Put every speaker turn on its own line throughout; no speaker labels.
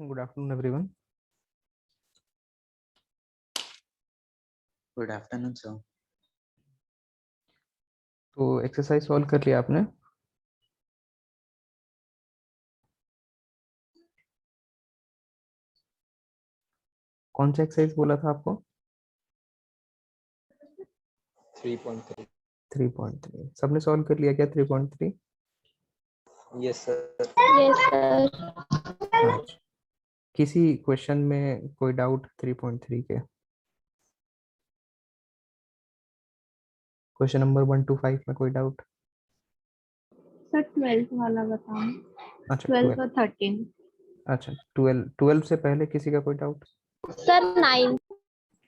Good afternoon everyone.
Good afternoon sir.
तो exercise solve कर लिया आपने? कौन सा एक्सरसाइज बोला था आपको?
3.3।
3.3 सबने सॉल्व कर लिया क्या? 3.3?
Yes sir.
Yes sir.
अच्छा, किसी क्वेश्चन में कोई डाउट 3.3 के? क्वेश्चन नंबर 1 to 5 में कोई डाउट?
सर 12th वाला बताओ।
अच्छा
12th
12।
और 13।
अच्छा 12 से पहले किसी का कोई डाउट?
सर 9।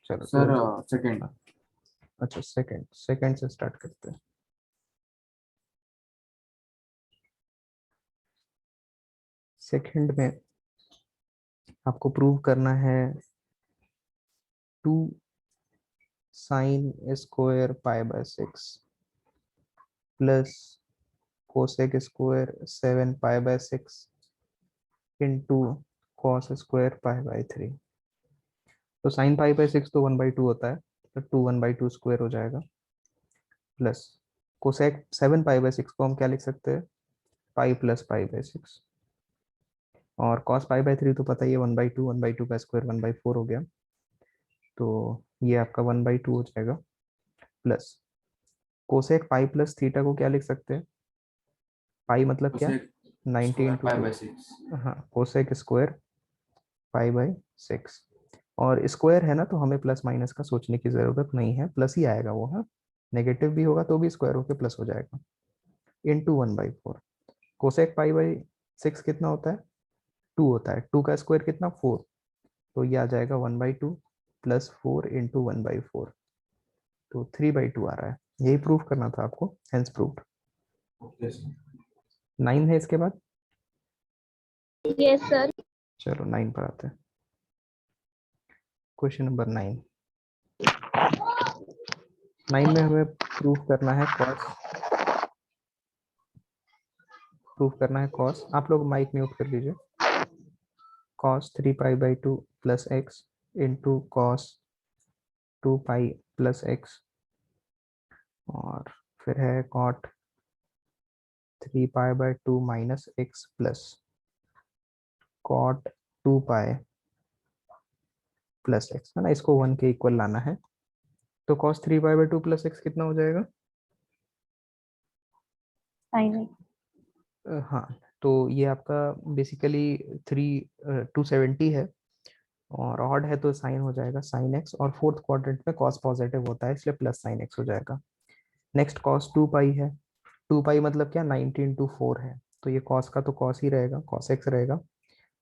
चलो
सर
12।
सेकंड।
अच्छा सेकंड से स्टार्ट करते हैं। सेकंड में आपको प्रूव करना है 2 sin square pi by 6 plus cosec square 7 pi by 6 into cos square pi by 3। तो साइन पाई बाय 6 तो 1/2 होता है, तो 2 1/2 स्क्वायर हो जाएगा, प्लस कोसेक 7 पाई बाय 6 को हम क्या लिख सकते हैं? Pi plus pi by 6। और कॉस पाई बाय 3 तो पता ही है 1/2, 1/2 का स्क्वायर 1/4 हो गया, तो ये आपका 1/2 हो जाएगा, plus cosec pi plus theta को क्या लिख सकते हैं? पाई मतलब क्या? 90 इंटू 2। हाँ, कोसेक स्क्वायर पाई बाय 6। और स्क्वायर है ना, तो हमें प्लस माइनस का सोचने की जरूरत नहीं है, प्लस ही आएगा वो। हाँ, नेगेटिव भी होगा तो भी स्क्वायर होके प्लस हो जाएगा, इंटू 1/4। कोसेक पाई बाई 6 कितना होता है? 2 होता है। 2 का स्क्वायर कितना? 4। तो ये आ जाएगा 1/2 प्लस 4 इंटू 1/4, तो 3/2 आ रहा है। यही प्रूफ करना था आपको, हेंस प्रूव्ड। 9 है इसके बाद।
Yes sir.
चलो 9 पर आते हैं। Question number 9। 9 में हमें प्रूफ करना है कॉस। आप लोग माइक म्यूट कर लीजिए। कॉस 3 पाई/2 plus x into cos 2 pi plus x, और फिर है कॉट 3 पाई/2 minus x plus cot 2 pi plus x, है ना। इसको 1 के इक्वल लाना है, तो कॉस 3 पाई/2 प्लस एक्स कितना हो जाएगा?
साइन।
हाँ, तो ये आपका बेसिकली 270 है, और ऑड है तो साइन हो जाएगा साइन एक्स, और फोर्थ क्वाड्रेंट में कॉस पॉजिटिव होता है इसलिए प्लस साइन एक्स हो जाएगा। नेक्स्ट कॉस 2 पाई है। 2 पाई मतलब क्या? 90 इंटू 4 है, तो ये कॉस का तो कॉस ही रहेगा, कॉस एक्स रहेगा,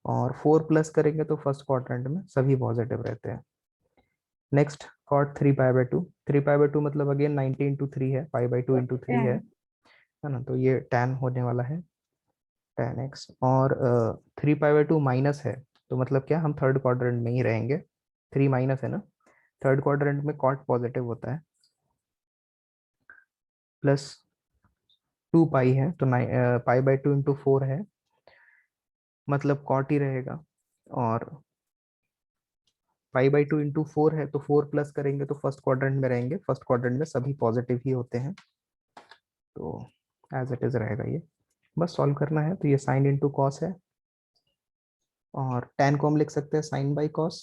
और 4 प्लस करेंगे तो फर्स्ट क्वाड्रेंट में सभी पॉजिटिव रहते हैं। Next cot 3 पाई/2। 3 पाई/2 मतलब अगेन 90 इंटू 3 है, पाई/2 इंटू 3 है ना, तो ये tan होने वाला है, tan x। और 3 पाई/2 माइनस है, तो मतलब क्या? हम थर्ड क्वाड्रेंट में ही रहेंगे। 3 माइनस है ना, थर्ड क्वाड्रेंट में कॉट पॉजिटिव होता है, प्लस 2 पाई है, तो पाई/2 इंटू 4 है, मतलब कॉट ही रहेगा। और पाई/2 इंटू 4 है, तो 4 प्लस करेंगे तो फर्स्ट क्वाड्रेंट में रहेंगे, फर्स्ट क्वाड्रेंट में सभी पॉजिटिव ही होते हैं, तो एज इट इज रहेगा ये। बस सॉल्व करना है। तो ये साइन इंटू कॉस है, और tan को हम लिख सकते हैं साइन बाई कॉस,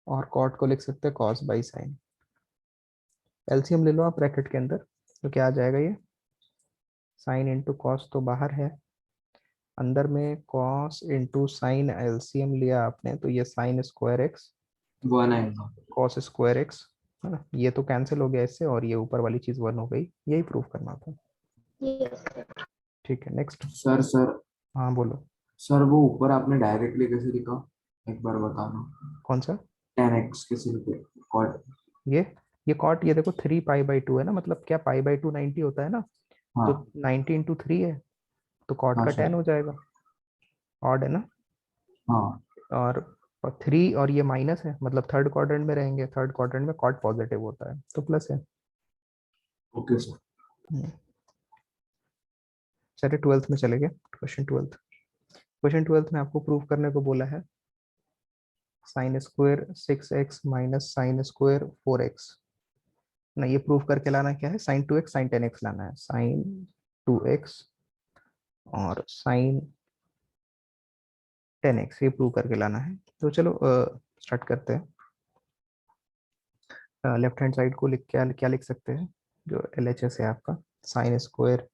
और कॉट को लिख सकते हैं कॉस बाई साइन। एलसीएम ले लो आप ब्रैकेट के अंदर, तो क्या आ जाएगा? ये साइन इंटू कॉस तो बाहर है, अंदर में कॉस इंटू साइन एलसीएम लिया आपने, तो ये साइन स्क्वायर एक्स
1 आएगा।
कॉस स्क्वायर एक्स, है ना। ये तो कैंसिल हो गया इससे, और ये ऊपर वाली चीज 1 हो गई। यही प्रूफ करना था।
यस।
ठीक है, नेक्स्ट।
सर
हाँ बोलो।
सर वो ऊपर आपने डायरेक्टली कैसे लिखा, एक बार बताना।
कौन सा?
10x कैसे लिखे कॉट?
ये ये कॉट, ये देखो 3 पाई/2 है ना, मतलब क्या? पाई/2 90 होता है ना, तो
हाँ
90 इंटू 3 है, तो कॉट
हाँ
का
सर।
10 हो जाएगा। ऑड है ना।
हाँ
और 3 और ये माइनस है, मतलब थर्ड क्वाड्रेंट में रहेंगे, थर्ड क्वाड्रेंट में कॉट पॉजिटिव होता है, तो प्लस है।
Okay sir.
चलिए 12th में चले गए, क्वेश्चन 12th। क्वेश्चन 12 में आपको प्रूव करने को बोला है sine square 6x minus sine square 4x ना, ये प्रूव करके लाना क्या है, साइन 2x साइन 10x लाना है, साइन 2x और साइन 10x ये प्रूव करके लाना है। तो चलो स्टार्ट करते हैं। लेफ्ट हैंड साइड को लिख क्या क्या लिख सकते हैं, जो LHS है आपका, sine square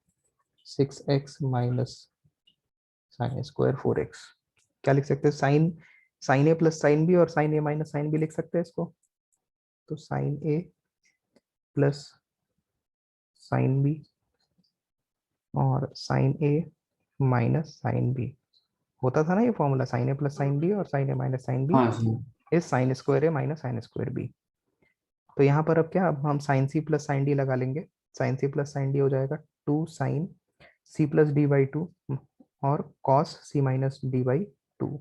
6x minus sine square 4x, क्या लिख सकते हैं, sine sine A plus sine B और sine A minus sine B लिख सकते हैं इसको। तो sine A plus sine B और sine A minus sine B, होता था ना ये formula, sine A plus sine B और sine A minus sine B
हाँ sir.
Is sine square A minus sine square B. तो यहाँ पर अब क्या, अब हम sine C plus sine D लगा लेंगे, sine C plus sine D हो जाएगा 2 sine C plus D by 2 और cos C minus D by 2,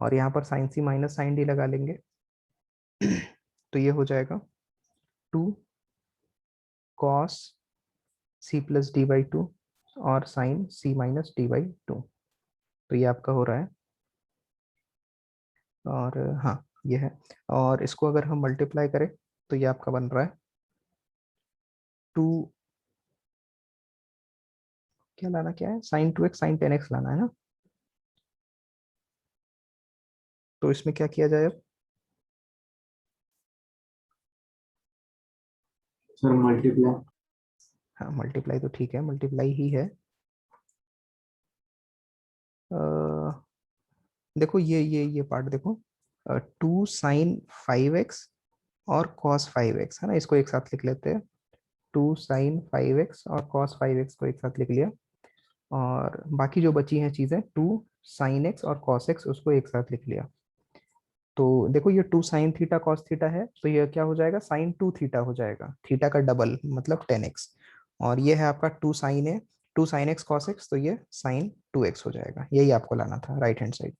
और यहाँ पर sine C minus sine D लगा लेंगे तो ये हो जाएगा 2 cos C plus D by 2 और sine C minus D by 2। तो ये आपका हो रहा है, और हाँ ये है, और इसको अगर हम मल्टीप्लाई करें तो ये आपका बन रहा है 2, क्या लाना क्या है, साइन 2x साइन 10x लाना है ना। तो इसमें क्या किया जाए अब,
सर मल्टीप्लाई।
हाँ मल्टीप्लाई तो ठीक है, मल्टीप्लाई ही है। देखो ये पार्ट देखो, 2 साइन 5x और कॉस 5x है ना, इसको एक साथ लिख लेते हैं, 2 साइन 5x और कॉस 5x को एक साथ लिख लिया, और बाकी जो बची हैं चीजें 2 साइन x और कॉस x उसको एक साथ लिख लिया। तो देखो ये 2 साइन थीटा कॉस थीटा है, तो ये क्या हो जाएगा, साइन 2 थीटा हो जाएगा, थीटा का डबल मतलब 10x, और ये है आपका 2 साइन ए 2 साइन x कॉस x, तो ये साइन 2x हो जाएगा। यही आपको लाना था राइट हैंड साइड।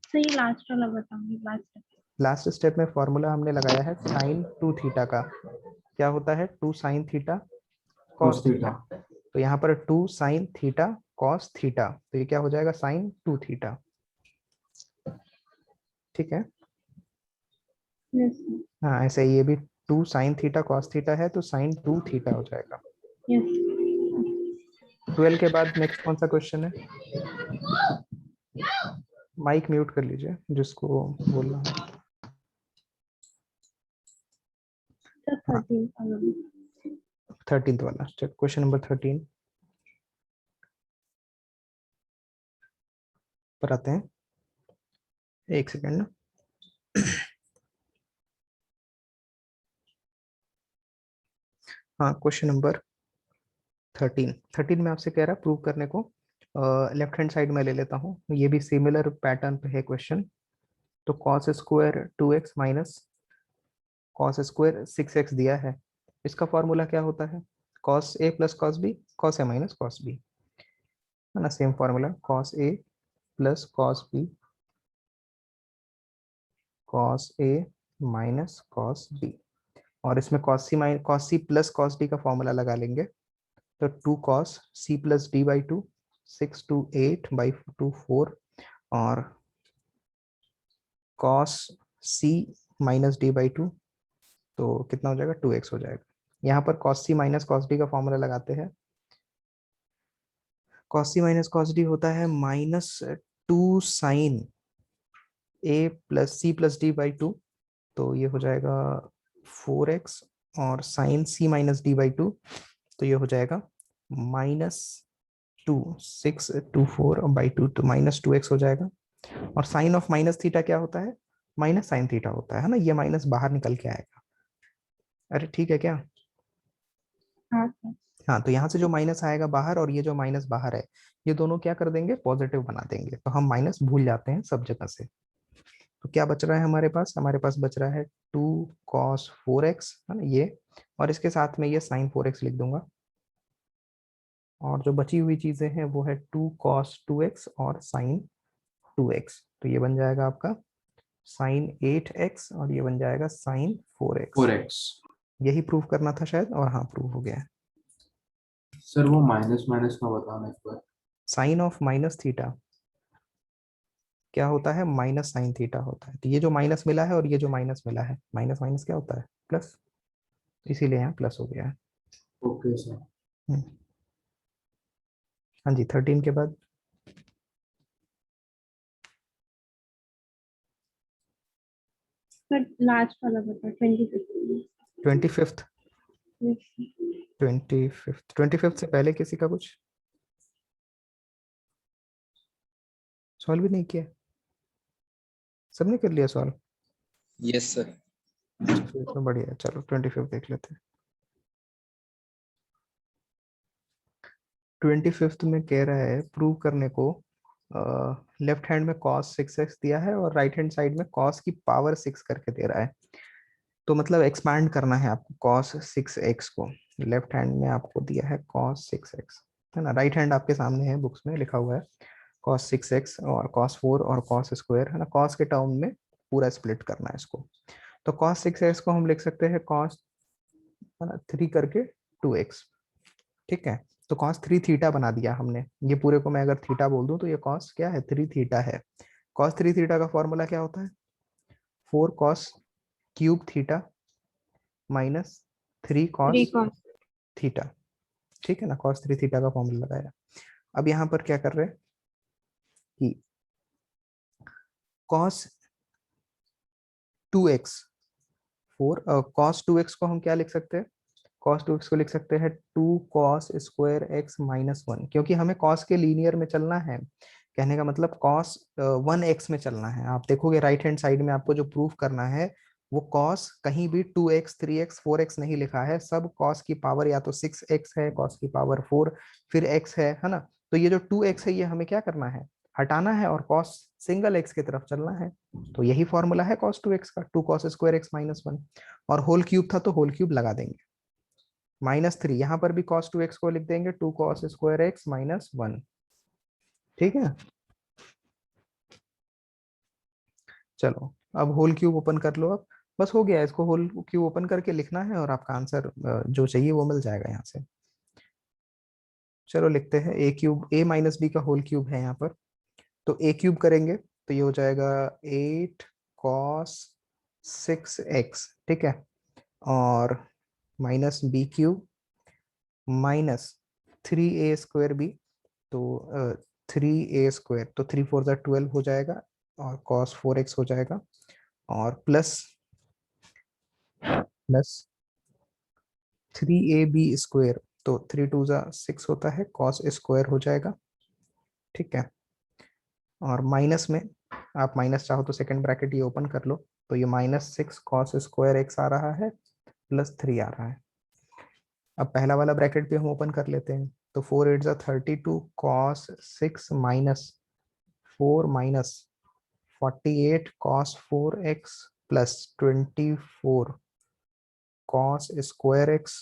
सर ये लास्ट वाला बताऊंगी, लास्ट।
लास्ट स्टेप में फॉर्मूला हमने लगाया है साइन 2 थीटा का, क्या होता है 2 sine theta cos
cos
theta,
theta.
तो यहाँ पर 2 साइन थीटा कॉस थीटा, तो ये क्या हो जाएगा साइन 2 थीटा। ठीक है,
यस
हाँ ऐसे ही ये भी 2 साइन थीटा कॉस थीटा है, तो साइन 2 थीटा हो जाएगा।
यस
12 के बाद नेक्स्ट कौन सा क्वेश्चन है, माइक म्यूट कर लीजिए जिसको बोलना है।
सर
हाँ
13
13th वाला क्वेश्चन नंबर 13 पर आते हैं, एक सेकेंड ना। हाँ क्वेश्चन नंबर 13 में आपसे कह रहा है प्रूव करने को, लेफ्ट हैंड साइड में ले लेता हूँ, ये भी सिमिलर पैटर्न पे है क्वेश्चन। तो cos square 2x minus cos square 6x दिया है, इसका फॉर्मूला क्या होता है, cos A plus cos B, cos A minus cos B, है ना, same formula, cos A plus cos B cos A minus cos B, और इसमें cos C plus cos D का फॉर्मूला लगा लेंगे, तो 2 cos C plus D by 2, 6 to 8 by 2 4, और cos C minus D by 2, तो कितना हो जाएगा 2x हो जाएगा। यहाँ पर cos C minus cos D का फॉर्मूला लगाते हैं, cos C minus cos D होता है -2 sine A plus C plus D by 2, तो ये हो जाएगा 4x, और sine C minus D by 2, तो ये हो जाएगा -2 6 2 4 बाई 2, तो -2x हो जाएगा। और साइन ऑफ माइनस थीटा क्या होता है, माइनस साइन थीटा होता है ना, ये माइनस बाहर निकल के आएगा। अरे ठीक है क्या,
हाँ सर
हाँ तो यहाँ से जो माइनस आएगा बाहर और ये जो माइनस बाहर है, ये दोनों क्या कर देंगे, पॉजिटिव बना देंगे, तो हम माइनस भूल जाते हैं सब जगह से। तो क्या बच रहा है हमारे पास बच रहा है 2 cos 4x, है ना ये, और इसके साथ में ये sin 4x लिख दूंगा, और जो बची हुई चीजें हैं वो है 2 cos 2x और sin 2x, तो ये बन जाएगा आपका sin 8x और ये बन जाएगा sin 4x।
4x।
यही प्रूव करना था शायद, और हाँ प्रूव हो गया है।
सर वो माइनस माइनस का बताना एक बार।
साइन ऑफ माइनस थीटा क्या होता है, माइनस साइन थीटा होता है। तो ये जो माइनस मिला है और ये जो माइनस मिला है, माइनस माइनस क्या होता है, प्लस, इसीलिए यहाँ प्लस हो गया है।
Okay sir.
हम्म। हाँ जी, 13 के बाद
सर लास्ट वाला बता 25।
25th। 25th से पहले किसी का कुछ सॉल्व भी नहीं किया, सबने कर लिया सॉल्व?
Yes, sir.
अच्छा फिर तो बढ़िया है, चलो 25th देख लेते हैं। 25th में कह रहा है प्रूव करने को, लेफ्ट हैंड में cos 6x दिया है और राइट हैंड साइड में cos की पावर 6 करके दे रहा है। तो मतलब एक्सपैंड करना है आपको cos 6x को। लेफ्ट हैंड में आपको दिया है cos 6x, है ना, राइट हैंड आपके सामने है, बुक्स में लिखा हुआ है cos 6x और cos 4 और cos स्क्वायर, है ना, cos के टर्म में पूरा स्प्लिट करना है इसको। तो cos 6x को हम लिख सकते हैं cos, है ना, 3 करके 2x, ठीक है। तो cos 3 थीटा बना दिया हमने, ये पूरे को मैं अगर थीटा बोल दूं तो ये cos क्या है, 3 थीटा है। cos 3 थीटा का फॉर्मूला क्या होता है, 4 cos cube theta minus 3
3
cos
cos।
Theta, ठीक है ना, cos 3 थीटा का फॉर्मूला लगाया। अब यहाँ पर क्या कर रहे हैं कि cos 2x 4, cos 2x को हम क्या लिख सकते हैं, cos 2x को लिख सकते हैं 2 cos स्क्वायर x माइनस 1, क्योंकि हमें cos के लीनियर में चलना है। कहने का मतलब cos 1x में चलना है। आप देखोगे राइट हैंड साइड में आपको जो प्रूफ करना है वो cos कहीं भी 2x 3x 4x नहीं लिखा है, सब cos की पावर या तो 6x है, cos की पावर 4 फिर x है ना। तो ये जो 2x है ये हमें क्या करना है, हटाना है और cos सिंगल x की तरफ चलना है। तो यही फॉर्मूला है cos 2x का, 2 cos स्क्वायर x माइनस 1, और होल क्यूब था तो होल क्यूब लगा देंगे, -3 यहाँ पर भी cos 2x को लिख देंगे 2 cos स्क्वायर x माइनस 1, ठीक है। चलो अब होल क्यूब ओपन कर लो, अब बस हो गया, इसको होल क्यूब ओपन करके लिखना है और आपका आंसर जो चाहिए वो मिल जाएगा यहाँ से। चलो लिखते हैं ए क्यूब, ए माइनस बी का होल क्यूब है यहाँ पर, तो ए क्यूब करेंगे तो ये हो जाएगा 8 cos 6x, ठीक है, और minus B cube minus 3a² B, तो 3a², तो 3 4 12 हो जाएगा और cos 4x हो जाएगा, और प्लस 3ab², तो 3 2 6 होता है, cos स्क्वायर हो जाएगा, ठीक है। और माइनस में आप माइनस चाहो तो सेकंड ब्रैकेट ये ओपन कर लो, तो ये -6 cos स्क्वायर x आ रहा है प्लस 3 आ रहा है। अब पहला वाला ब्रैकेट भी हम ओपन कर लेते हैं, तो 4 8 32 cos 6 minus 4 minus 48 cos 4x plus 24 cos square x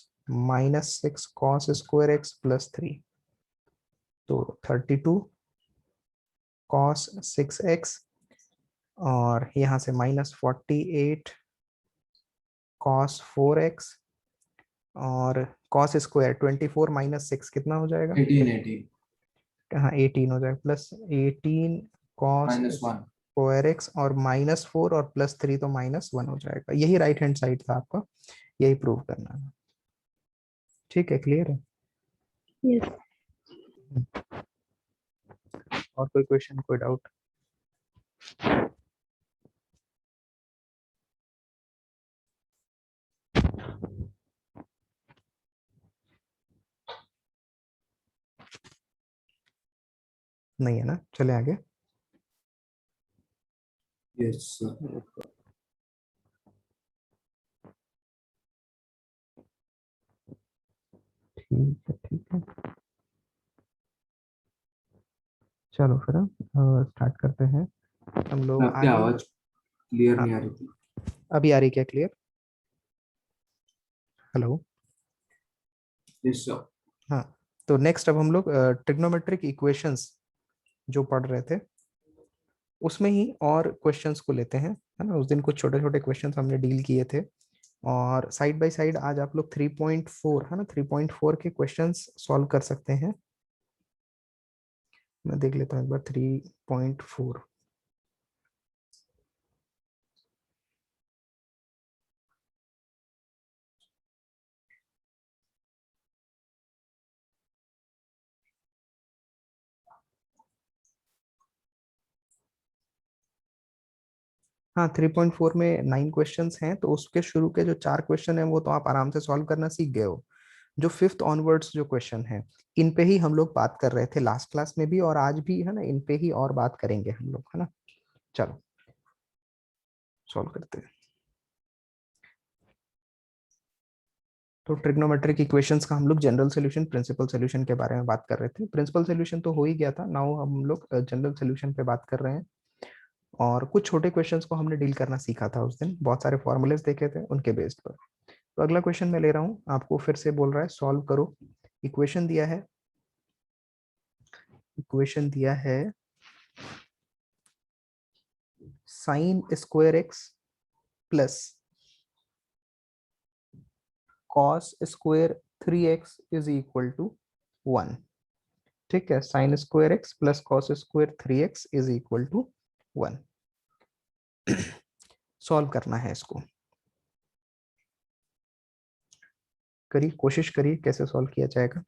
minus 6 cos square x plus 3, तो 32 cos 6x, और यहाँ से -48 cos 4x, और cos स्क्वायर 24 माइनस 6 कितना हो जाएगा,
18
हाँ 18 हो जाएगा, प्लस 18 cos
-1।
स्क्वायर एक्स, और -4 और +3 तो -1 हो जाएगा। यही राइट हैंड साइड था आपका, यही प्रूव करना है, ठीक है, क्लियर है।
यस।
और कोई क्वेश्चन, कोई डाउट? नहीं है ना, चले आगे।
Yes sir.
ठीक है, ठीक है, चलो फिर स्टार्ट करते हैं हम लोग
आपकी
आगे।
आवाज क्लियर
हाँ
नहीं आ रही थी।
अभी आ रही क्या क्लियर? हेलो।
Yes sir.
हाँ, तो नेक्स्ट अब हम लोग ट्रिग्नोमेट्रिक इक्वेशंस जो पढ़ रहे थे उसमें ही और क्वेश्चंस को लेते हैं, है ना। उस दिन कुछ छोटे छोटे क्वेश्चंस हमने डील किए थे, और साइड बाय साइड आज आप लोग 3.4, है ना, 3.4 के क्वेश्चंस सॉल्व कर सकते हैं। मैं देख लेता हूँ एक बार 3.4। हाँ 3.4 में 9 क्वेश्चंस हैं, तो उसके शुरू के जो 4 क्वेश्चन हैं वो तो आप आराम से सॉल्व करना सीख गए हो। जो फिफ्थ ऑनवर्ड्स जो क्वेश्चन है, इन पे ही हम लोग बात कर रहे थे लास्ट क्लास में भी, और आज भी है ना, इन पे ही और बात करेंगे हम लोग, है ना। चलो सॉल्व करते हैं। तो ट्रिग्नोमेट्रिक इक्वेशंस का हम लोग जनरल सॉल्यूशन, प्रिंसिपल सॉल्यूशन के बारे में बात कर रहे थे। प्रिंसिपल सॉल्यूशन तो हो ही गया था, नाउ हम लोग जनरल सॉल्यूशन पे बात कर रहे हैं। और कुछ छोटे क्वेश्चंस को हमने डील करना सीखा था उस दिन, बहुत सारे फॉर्मूलेस देखे थे उनके बेस्ड पर। तो अगला क्वेश्चन मैं ले रहा हूँ, आपको फिर से बोल रहा है सॉल्व करो। इक्वेशन दिया है, इक्वेशन दिया है sine square x plus cos square 3x is equal to 1। ठीक है, sine square x plus cos square 3x is equal to 1। Solve करना है इसको, करिए, कोशिश करिए कैसे सॉल्व किया जाएगा।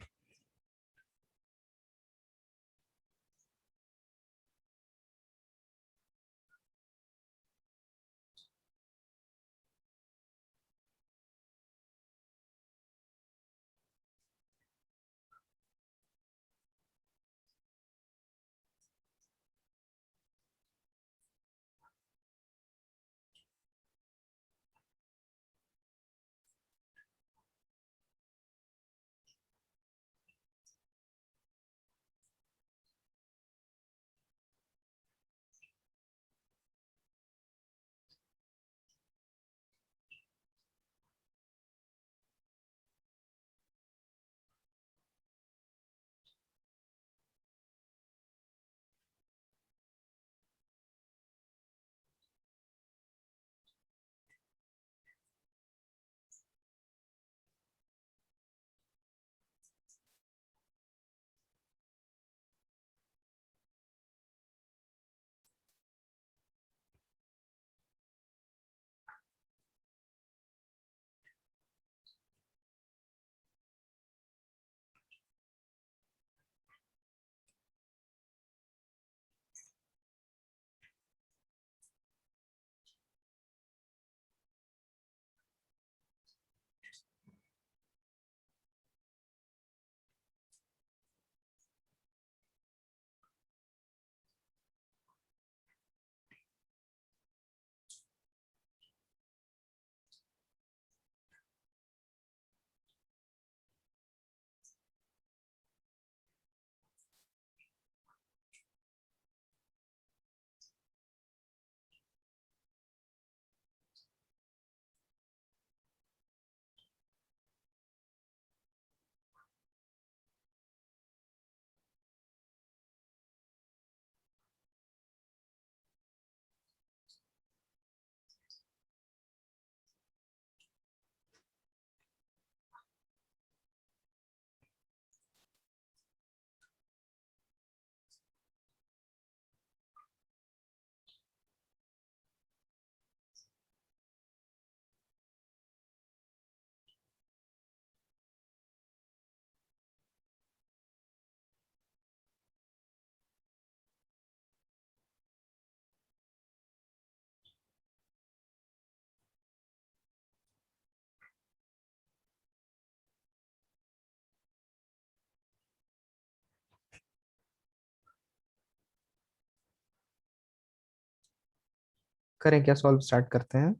करें क्या, सॉल्व स्टार्ट करते हैं।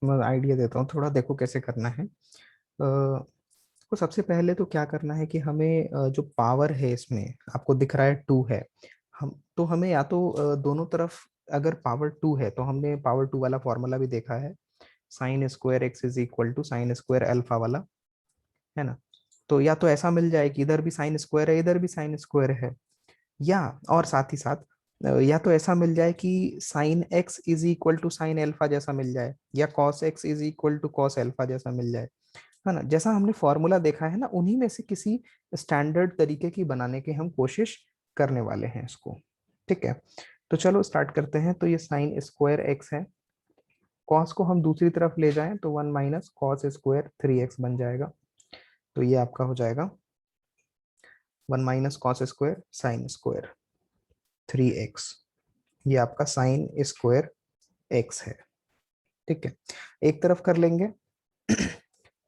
मैं आइडिया देता हूँ थोड़ा, देखो कैसे करना है। तो सबसे पहले तो क्या करना है कि हमें जो पावर है इसमें आपको दिख रहा है 2 है, हम तो हमें या तो दोनों तरफ, अगर पावर 2 है तो हमने पावर 2 वाला फॉर्मूला भी देखा है, sine square x is equal to sine square alpha वाला, है ना। तो या तो ऐसा मिल जाए कि इधर भी साइन स्क्वायर है इधर भी साइन स्क्वायर है, या और साथ ही साथ या तो ऐसा मिल जाए कि sine x is equal to sine alpha जैसा मिल जाए, या cos X is equal to cos alpha जैसा मिल जाए। है ना, जैसा हमने फॉर्मूला देखा है ना, उन्हीं में से किसी स्टैंडर्ड तरीके की बनाने की हम कोशिश करने वाले हैं इसको। ठीक है, तो चलो स्टार्ट करते हैं। तो ये साइन स्क्वायर एक्स है, कॉस को हम दूसरी तरफ ले जाएं तो 1 माइनस कॉस स्क्वायर 3x बन जाएगा। तो ये आपका हो जाएगा 1 minus cos square sine square 3x, ये आपका साइन स्क्वायर x है। ठीक है, एक तरफ कर लेंगे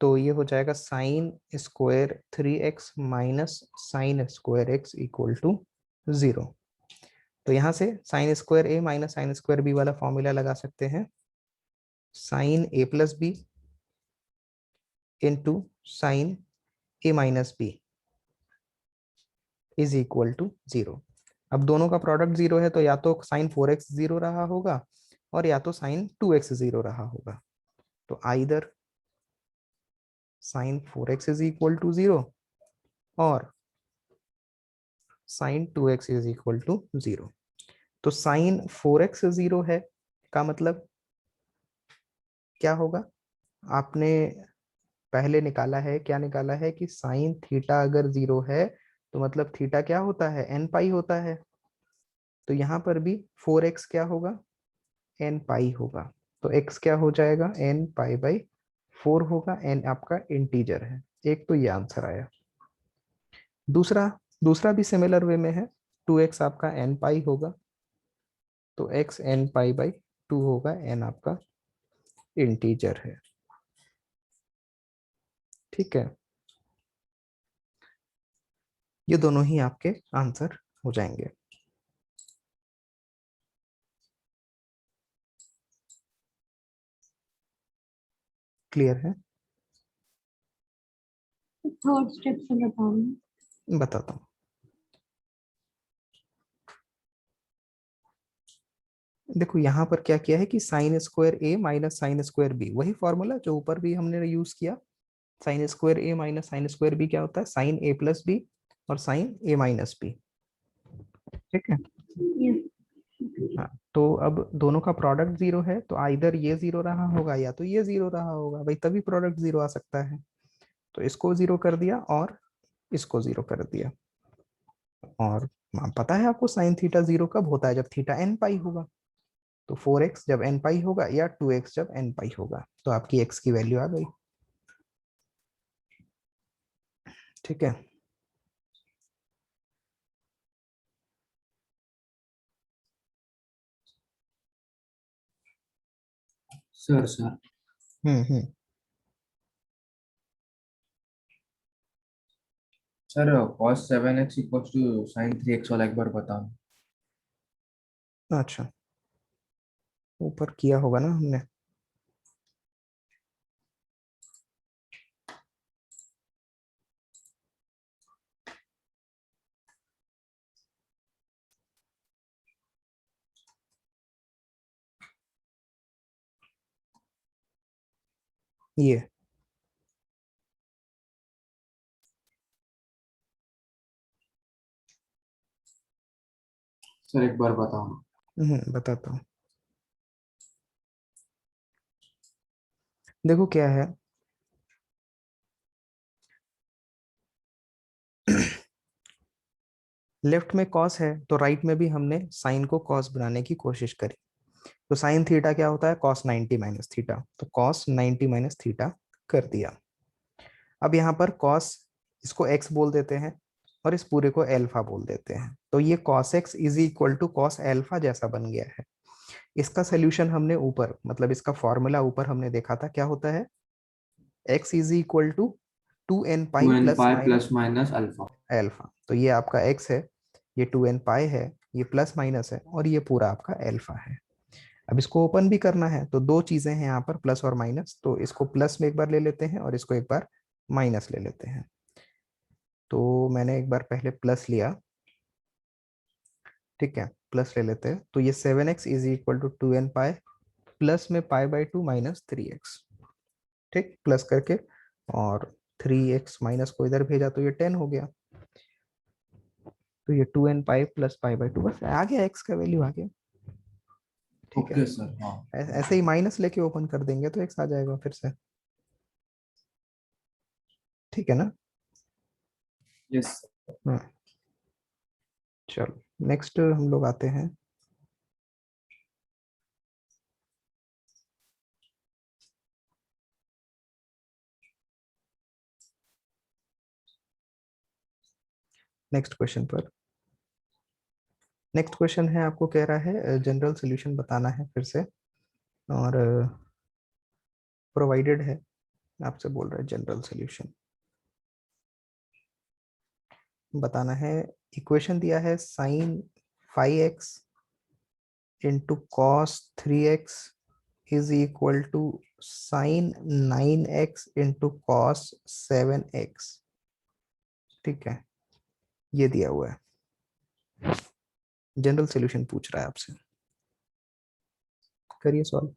तो ये हो जाएगा sine square 3x minus sine square x equal to 0। तो यहां से sine square a minus sine square b वाला फॉर्मूला लगा सकते हैं, sine a plus B into sine a minus B is equal to 0। अब दोनों का प्रोडक्ट 0 है, तो या तो साइन 4x 0 रहा होगा और या तो साइन 2x 0 रहा होगा। तो either sine 4x is equal to 0 और sign 2x is equal to 0। तो साइन 4x 0 है का मतलब क्या होगा, आपने पहले निकाला है, क्या निकाला है कि साइन थीटा अगर 0 है तो मतलब थीटा क्या होता है, एन पाई होता है। तो यहां पर भी 4x क्या होगा, एन पाई होगा। तो x क्या हो जाएगा, एन पाई बाई 4 होगा, एन आपका इंटीजर है। एक तो ये आंसर आया। दूसरा दूसरा भी सिमिलर वे में है, 2x आपका एन पाई होगा, तो x एन पाई बाई 2 होगा, एन आपका इंटीजर है। ठीक है, ये दोनों ही आपके आंसर हो जाएंगे। क्लियर है,
थर्ड स्टेप से बताओ।
बताता हूँ। देखो यहाँ पर क्या किया है कि sign square A minus sine square B, वही फॉर्मूला जो ऊपर भी हमने यूज किया। Sign square A minus sine square B क्या होता है, साइन ए प्लस बी और साइन ए माइनस बी। ठीक है,
यस।
हाँ, तो अब दोनों का प्रोडक्ट 0 है, तो आइदर ये 0 रहा होगा या तो ये 0 रहा होगा भाई, तभी प्रोडक्ट 0 आ सकता है। तो इसको 0 कर दिया और इसको 0 कर दिया। और पता है आपको साइन थीटा 0 कब होता है, जब थीटा एन पाई होगा। तो 4x जब एन पाई होगा या 2x जब एन पाई होगा, तो आपकी x की वैल्यू आ गई। ठीक है,
sir
hmm.
Sir cos 7x equals to sin 3x वाला एक बार बताओ।
अच्छा, ऊपर किया होगा ना हमने। ये
सर एक बार बताओ।
बताता हूँ। देखो क्या है, लेफ्ट में कॉस है तो राइट में भी हमने साइन को कॉस बनाने की कोशिश करी। तो साइन थीटा क्या होता है, कॉस 90 माइनस थीटा, तो कॉस 90 माइनस थीटा कर दिया। अब यहाँ पर कॉस, इसको एक्स बोल देते हैं और इस पूरे को एल्फा बोल देते हैं। तो ये cos X is equal to cos alpha जैसा बन गया है। इसका सोल्यूशन हमने ऊपर, मतलब इसका फॉर्मूला ऊपर हमने देखा था, क्या होता है, X is equal to 2n pi
2n
plus
pi
minus
plus minus alpha.
Alpha. तो ये आपका एक्स है, ये 2n पाई है, ये प्लस माइनस है और ये पूरा आपका एल्फा है। अब इसको ओपन भी करना है, तो दो चीजें हैं यहाँ पर, प्लस और माइनस। तो इसको प्लस में एक बार ले लेते हैं और इसको एक बार माइनस ले लेते हैं। तो मैंने एक बार पहले प्लस लिया, ठीक है, प्लस ले लेते हैं। तो ये 7x is equal to 2n pi plus में पाई बाई 2 माइनस 3x। ठीक, प्लस करके और 3x माइनस को इधर भेजा तो ये 10 हो गया। तो ये 2n pi plus pi by 2, बस आ गया, x का वैल्यू आ गया। ठीक है,
ओके सर, हाँ।
ऐसे ही माइनस लेके ओपन कर देंगे तो x आ जाएगा फिर से। ठीक है ना?
यस।
हाँ, चलो नेक्स्ट हम लोग आते हैं नेक्स्ट क्वेश्चन पर। नेक्स्ट क्वेश्चन है, आपको कह रहा है जनरल सॉल्यूशन बताना है फिर से, और प्रोवाइडेड है, आपसे बोल रहा है जनरल सॉल्यूशन बताना है। इक्वेशन दिया है sine 5x into cos 3x is equal to sine 9x into cos 7x। ठीक है, ये दिया हुआ है, जनरल सॉल्यूशन पूछ रहा है आपसे, करिए सॉल्व।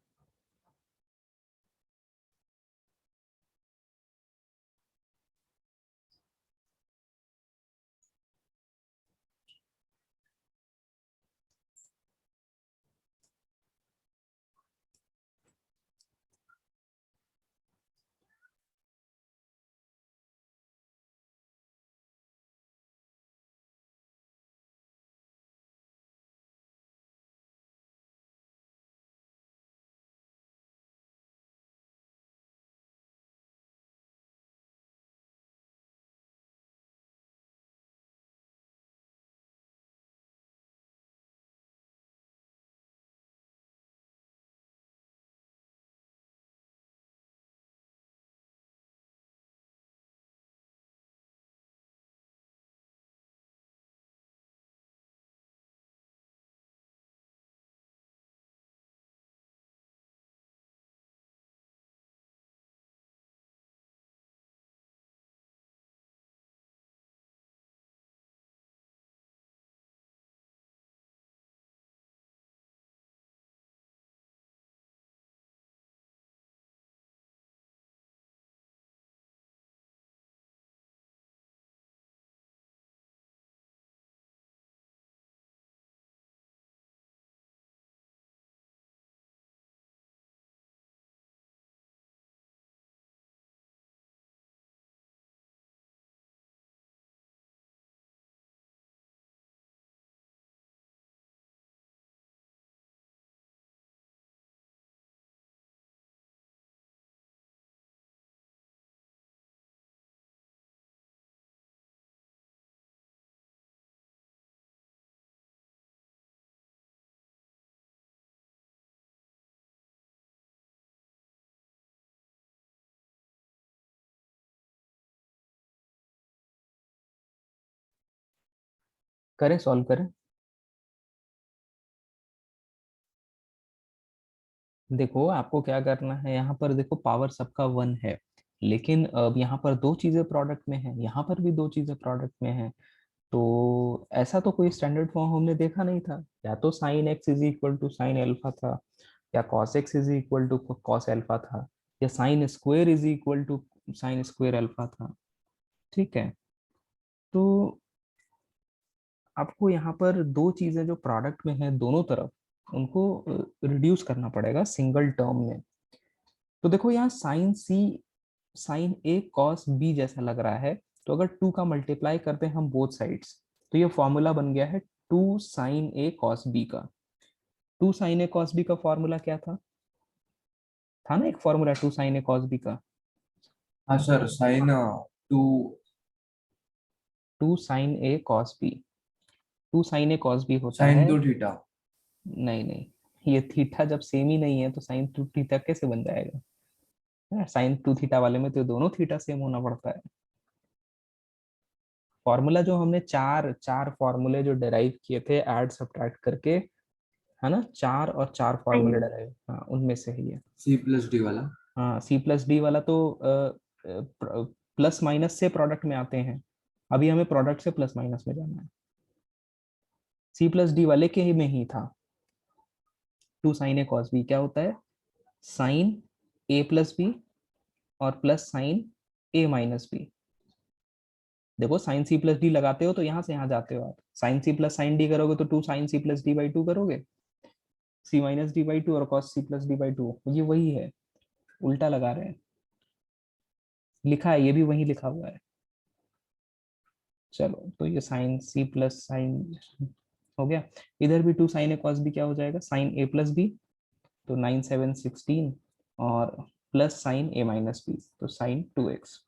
करें, सॉल्व करें। देखो आपको क्या करना है, यहाँ पर देखो पावर सबका 1 है, लेकिन अब यहाँ पर दो चीजें प्रोडक्ट में है, यहाँ पर भी दो चीजें प्रोडक्ट में है। तो ऐसा तो कोई स्टैंडर्ड फॉर्म हमने देखा नहीं था, या तो sine x is equal to sine alpha था, या cos X is equal to cos alpha था, या sine square is equal to sine square alpha था। ठीक है, तो आपको यहाँ पर दो चीजें जो प्रोडक्ट में है दोनों तरफ, उनको रिड्यूस करना पड़ेगा सिंगल टर्म में। तो देखो यहाँ sign C sign A cos B जैसा लग रहा है, तो अगर 2 का मल्टीप्लाई करते हैं हम बोथ साइड्स, तो ये फॉर्मूला बन गया है 2 साइन ए कॉस बी का। 2 साइन ए कॉस बी का फॉर्मूला क्या था ना, एक formula 2 sine A cos B का।
हाँ sir, sine two
2 sine A cos B, 2 sine A cos B होता
साइन
है।
Two theta.
नहीं नहीं, ये थीटा जब सेम ही नहीं है तो साइन 2 थीटा कैसे बन जाएगा? साइन 2 थीटा वाले में तो दोनों थीटा सेम होना पड़ता है। फॉर्मूला जो हमने चार चार फॉर्मूले जो डिराइव किए थे ऐड सब्ट्रैक्ट करके, है ना, चार और चार फॉर्मूले डिराइव, हाँ उनमें से ही है।
सी प्लस डी वाला।
हाँ सी प्लस डी वाला तो प्लस माइनस से प्रोडक्ट में आते हैं, अभी हमें प्रोडक्ट से प्लस माइनस में जाना है। सी प्लस डी वाले के ही में ही था 2 साइन ए कॉस बी क्या होता है, साइन ए प्लस बी और plus sine A minus B. देखो साइन सी प्लस डी लगाते हो तो यहाँ से यहाँ जाते हो, आप sine C plus sine D करोगे तो 2 sine C plus D by 2 करोगे, सी माइनस डी बाई 2 और cos C plus D by 2, ये वही है, उल्टा लगा रहे हैं। लिखा है, ये भी वहीं लिखा हुआ है। चलो तो ये साइन सी प्लस साइन हो गया। इधर भी 2 साइन ए कॉस बी क्या हो जाएगा, साइन ए प्लस बी, तो 9 7 16, और plus sine A minus B, तो साइन 2x।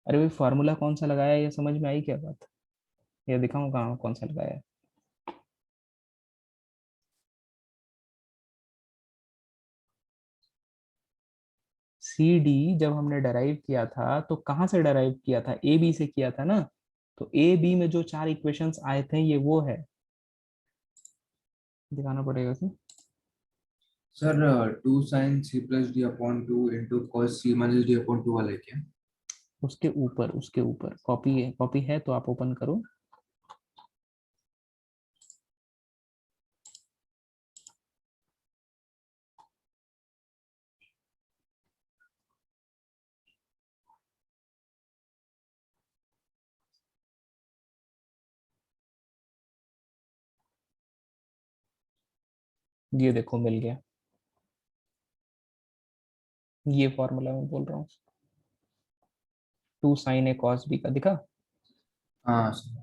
अरे भाई फॉर्मूला कौन सा लगाया है, ये समझ में आई क्या बात, ये दिखाऊं कहाँ कौन सा लगाया है। सी डी जब हमने डराइव किया था तो कहाँ से डराइव किया था, ए बी से किया था ना, तो ए बी में जो 4 इक्वेशंस आए थे ये वो है, दिखाना पड़ेगा कि
sir 2 sin c plus d upon 2 into cos c minus d upon 2 वाला है क्या?
उसके ऊपर कॉपी है तो आप ओपन करो। ये देखो मिल गया, ये फॉर्मूला मैं बोल रहा हूँ, 2 साइन ए कॉस बी का दिखा
हाँ सर।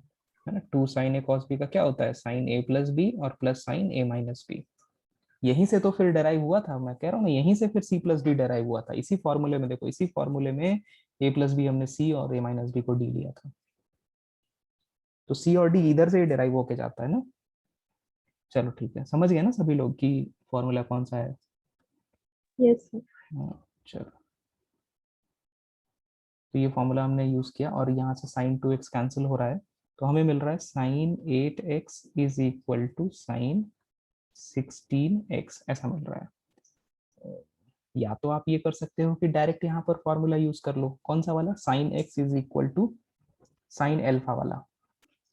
है ना। 2 साइन ए कॉस बी का क्या होता है, साइन ए प्लस बी और plus sine A minus B. यहीं से तो फिर डराइव हुआ था, मैं कह रहा हूँ ना, यहीं से फिर सी प्लस डी डराइव हुआ था, इसी फॉर्मूले में देखो, इसी फॉर्मूले में ए प्लस बी हमने सी और ए माइनस बी को डी लिया था, तो सी और डी इधर से ही डराइव होके जाता है ना। चलो ठीक है, समझ गए ना सभी लोग कि फॉर्मूला कौन सा है।
Yes, sir.
हाँ, चलो तो ये फॉर्मूला हमने यूज किया, और यहाँ से साइन 2x कैंसिल हो रहा है, तो हमें मिल रहा है sine 8x is equal to sine 16x, ऐसा मिल रहा है। या तो आप ये कर सकते हो कि डायरेक्ट यहाँ पर फॉर्मूला यूज कर लो, कौन सा वाला, sine x is equal to sine alpha वाला,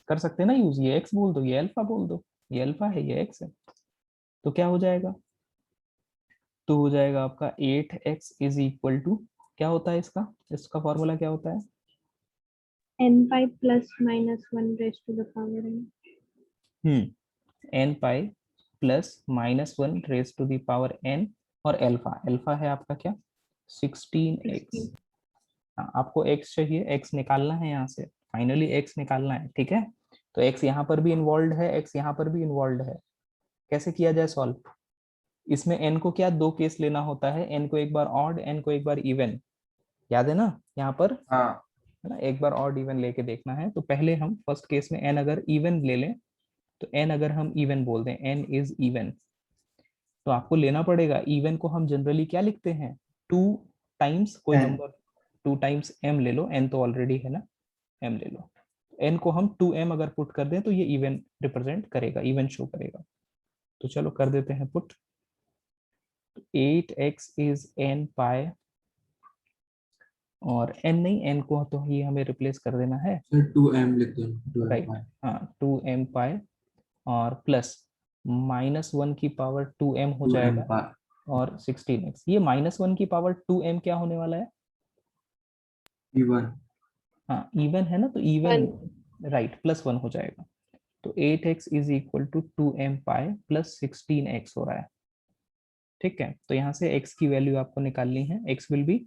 कर सकते हैं ना यूज, ये x बोल दो, ये अल्फा बोल दो, ये अल्फा है ये x है, तो क्या हो जाएगा, तो हो जाएगा आपका 8x इज इक्वल टू, क्या होता है इसका, इसका फॉर्मूला क्या होता है,
N pi plus minus 1 raised to the power n.
n pi plus minus 1 raise to the power n, और अल्फा, अल्फा है आपका क्या, 16x।
16.
हाँ, आपको x चाहिए, x निकालना है यहाँ से, फाइनली x निकालना है, ठीक है। तो x यहाँ पर भी इन्वॉल्व है, x यहाँ पर भी इन्वॉल्व है, कैसे किया जाए सॉल्व, इसमें n को क्या, दो केस लेना होता है, n को एक बार ऑड, n को एक बार इवन, याद है ना यहाँ पर,
हाँ
है ना, एक बार ऑड इवन लेके देखना है। तो पहले हम फर्स्ट केस में n अगर इवन ले लें, तो n अगर हम इवन बोल दें, n इज इवन, तो आपको लेना पड़ेगा, इवन को हम जनरली क्या लिखते हैं, 2 टाइम्स कोई
n
नंबर, 2 टाइम्स m ले लो, n तो ऑलरेडी है ना, m ले लो, n को हम 2m अगर पुट कर दें तो ये इवन रिप्रेजेंट करेगा, इवन शो करेगा। तो चलो कर देते हैं पुट, 8x इज n पाई, और n नहीं, n को तो ये हमें रिप्लेस कर देना है,
सर 2m लिख दो, 2m
राइट, हाँ 2m पाई, और प्लस माइनस 1 की पावर 2m हो
2m
जाएगा, और 16x, ये माइनस 1 की पावर 2m क्या होने वाला है,
even
हाँ इवन है ना, तो इवन,
1.
राइट, प्लस 1 हो जाएगा, तो 8x is equal to 2m pi plus 16x हो रहा है, ठीक है। तो यहाँ से x की वैल्यू आपको निकालनी है, x विल बी,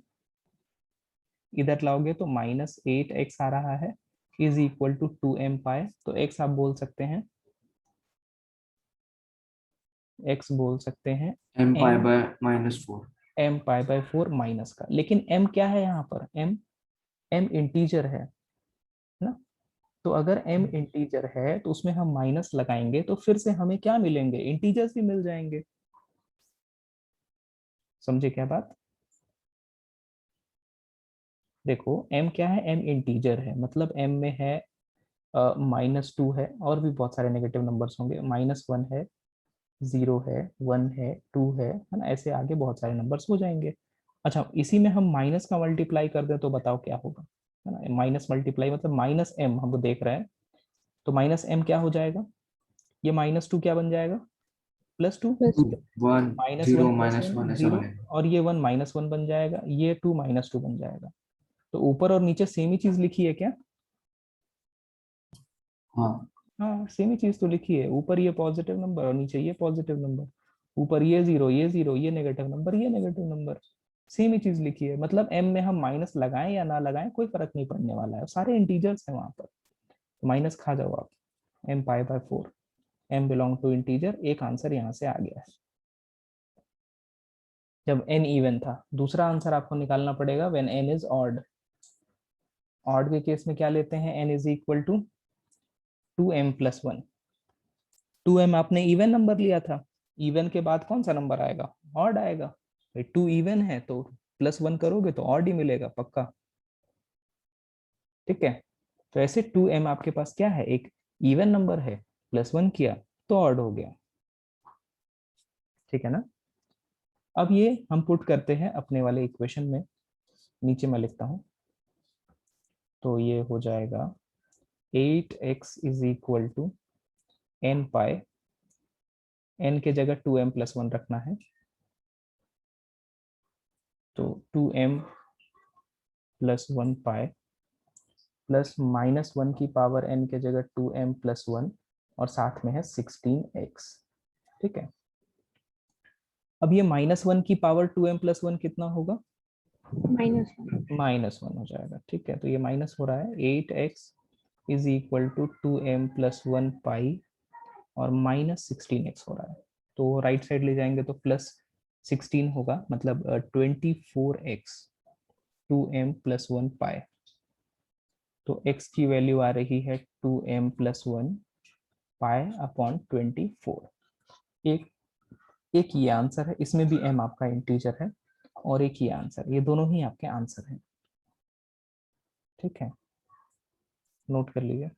इधर लाओगे तो -8x आ रहा है, इज इक्वल टू 2m पाई, तो x आप बोल सकते हैं, x बोल सकते हैं
m pi
m,
by -4
m pi by 4 minus का, लेकिन m क्या है यहाँ पर, m इंटीजर है ना, तो अगर m इंटीजर है तो उसमें हम माइनस लगाएंगे तो फिर से हमें क्या मिलेंगे, इंटीजर्स भी मिल जाएंगे, समझे क्या बात, देखो m क्या है, m इंटीजर है, मतलब m में है -2 है, और भी बहुत सारे नेगेटिव नंबर्स होंगे, -1 है, 0 है, 1 है, 2 है ना, ऐसे आगे बहुत सारे नंबर्स हो जाएंगे। अच्छा, इसी में हम माइनस का मल्टीप्लाई कर दें तो बताओ क्या होगा, है ना, माइनस मल्टीप्लाई मतलब माइनस m हम देख रहे हैं, तो माइनस m क्या हो जाएगा, ये -2 क्या बन जाएगा, +2,
Plus
2 1
-1
0
प्लस
-1
वन
ऐसा
0,
बनेगा।
और ये 1 -1 बन जाएगा, ये 2 -2 बन जाएगा, तो ऊपर और नीचे सेम ही चीज लिखी है क्या,
हाँ
हाँ सेम ही चीज तो लिखी है, ऊपर ये पॉजिटिव नंबर और नीचे ये पॉजिटिव नंबर, ऊपर ये जीरो ये नेगेटिव नंबर ये नेगेटिव नंबर, सेम ही चीज लिखी है, मतलब m में हम माइनस लगाएं या ना लगाएं कोई फर्क नहीं पड़ने वाला है, सारे इंटीजर्स हैं वहां पर, माइनस खा जाओ आप, m pi by 4, m belong to integer, एक आंसर यहाँ से आ गया है जब n इवन था। दूसरा आंसर आपको निकालना पड़ेगा when n is odd. Odd के केस में क्या लेते हैं, n is equal to 2m plus 1। 2m आपने इवन नंबर लिया था, इवन के बाद कौन सा नंबर आएगा, ऑड आएगा भाई, 2 इवन है तो प्लस 1 करोगे तो ऑड ही मिलेगा पक्का, ठीक है। तो ऐसे 2m आपके पास क्या है, एक इवन नंबर है, प्लस 1 किया तो ऑड हो गया, ठीक है ना। अब ये हम पुट करते हैं अपने वाले इक्वेशन में, नीचे मैं लिखता हूं, तो ये हो जाएगा 8x is equal to n pi, n के जगह 2m प्लस 1 रखना है, तो 2m प्लस 1 पाई प्लस माइनस 1 की पावर n के जगह 2m प्लस 1 और साथ में है 16x, ठीक है। अब ये -1 की पावर 2m प्लस 1 कितना होगा,
-1।
-1 हो जाएगा, ठीक है। तो ये माइनस हो रहा है, 8x is equal to 2m plus 1 pi और -16x हो रहा है, तो राइट साइड ले जाएंगे तो +16 होगा, मतलब 24x 2m प्लस 1 पाई, तो x की वैल्यू आ रही है 2m प्लस 1 पाई अपॉन 24। एक एक ये आंसर है, इसमें भी m आपका इंटीजर है, और एक ये आंसर, ये दोनों ही आपके आंसर हैं, ठीक है, नोट कर लीजिए।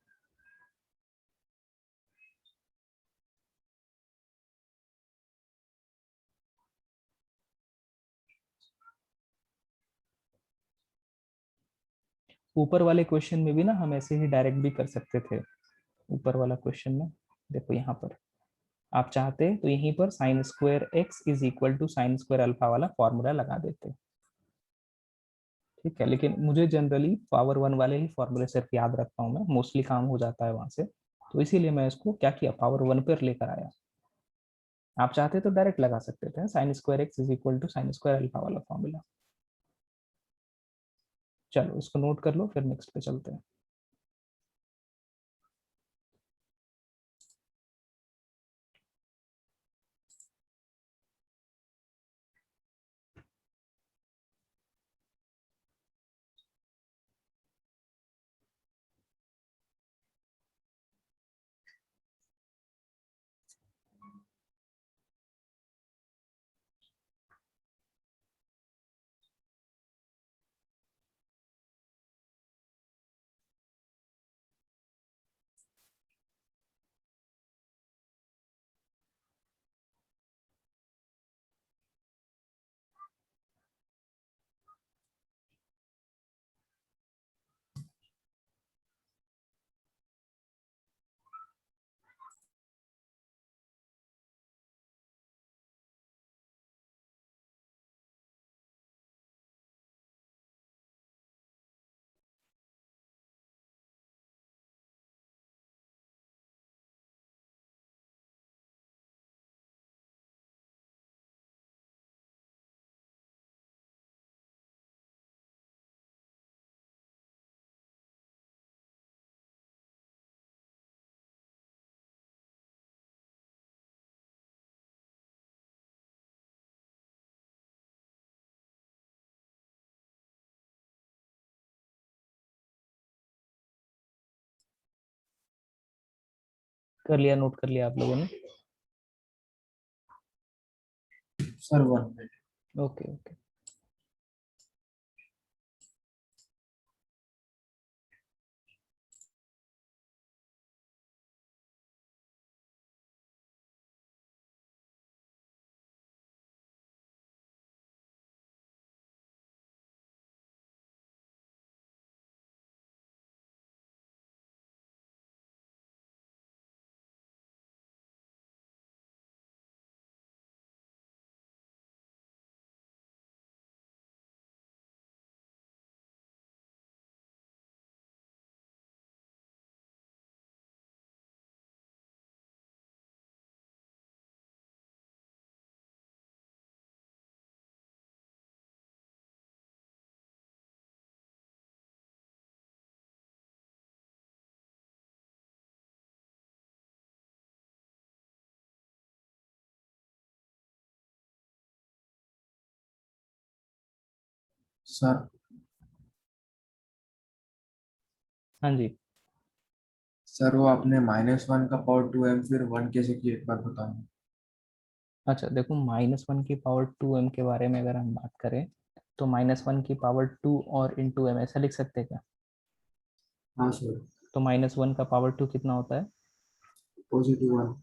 ऊपर वाले क्वेश्चन में भी ना हम ऐसे ही डायरेक्ट भी कर सकते थे, ऊपर वाला क्वेश्चन में देखो, यहाँ पर आप चाहते तो यहीं पर sine square x is equal to sine square alpha वाला फॉर्मूला लगा देते, ठीक है। लेकिन मुझे जनरली पावर 1 वाले ही फॉर्मूले सिर्फ याद रखता हूँ मैं, मोस्टली काम हो जाता है वहां से, तो इसीलिए मैं इसको क्या किया, पावर 1 पर लेकर आया। आप चाहते तो डायरेक्ट लगा सकते थे, sine square x is equal to sine square alpha वाला फॉर्मूला। चलो इसको नोट कर लो, फिर नेक्स्ट पे चलते हैं। कर लिया, नोट कर लिया आप लोगों ने,
sir 1 minute.
Okay okay.
Sir
हाँ जी।
सर वो आपने -1 का पावर 2m फिर 1 कैसे किया, एक बार बताओ।
अच्छा देखो, -1 की पावर 2m के बारे में अगर हम बात करें तो -1 की पावर 2 और इंटू m ऐसा लिख सकते हैं क्या?
हाँ सर।
तो -1 का पावर 2 कितना होता है?
+1।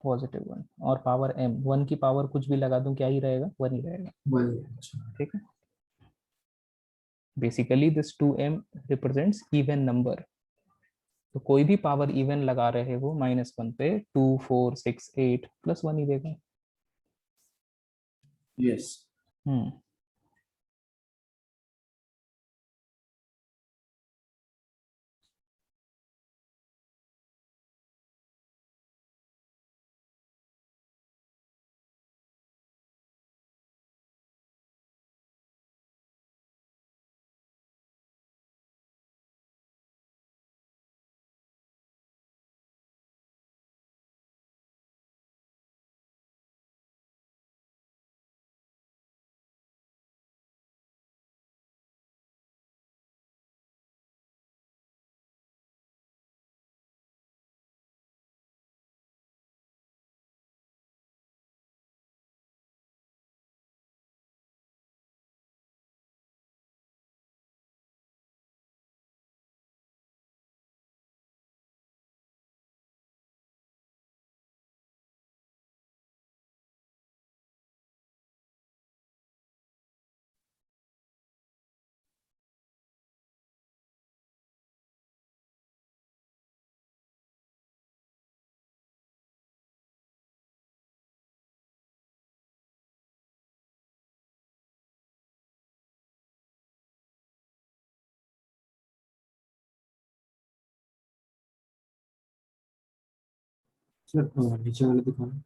+1। और पावर m, 1 की पावर कुछ भी लगा दूं क्या ही रहेगा? 1 ही रहेगा।
1। अच्छा।
ठीक है। Basically this 2m represents even number. तो कोई भी पावर इवन लगा रहे हो -1 पे, 2 4 6 8 +1 ही देगा।
यस।
हम्म।
सर नीचे वाले दिखाना।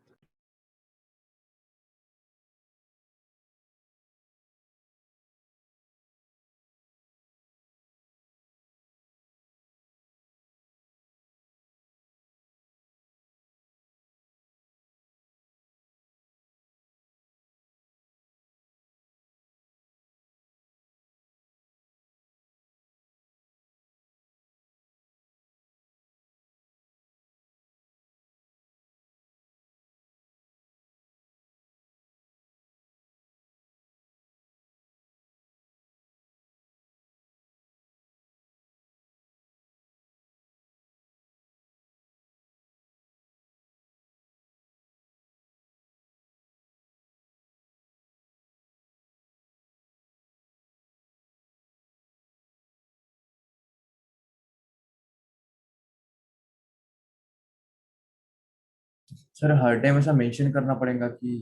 सर हर टाइम ऐसा मेंशन करना पड़ेगा कि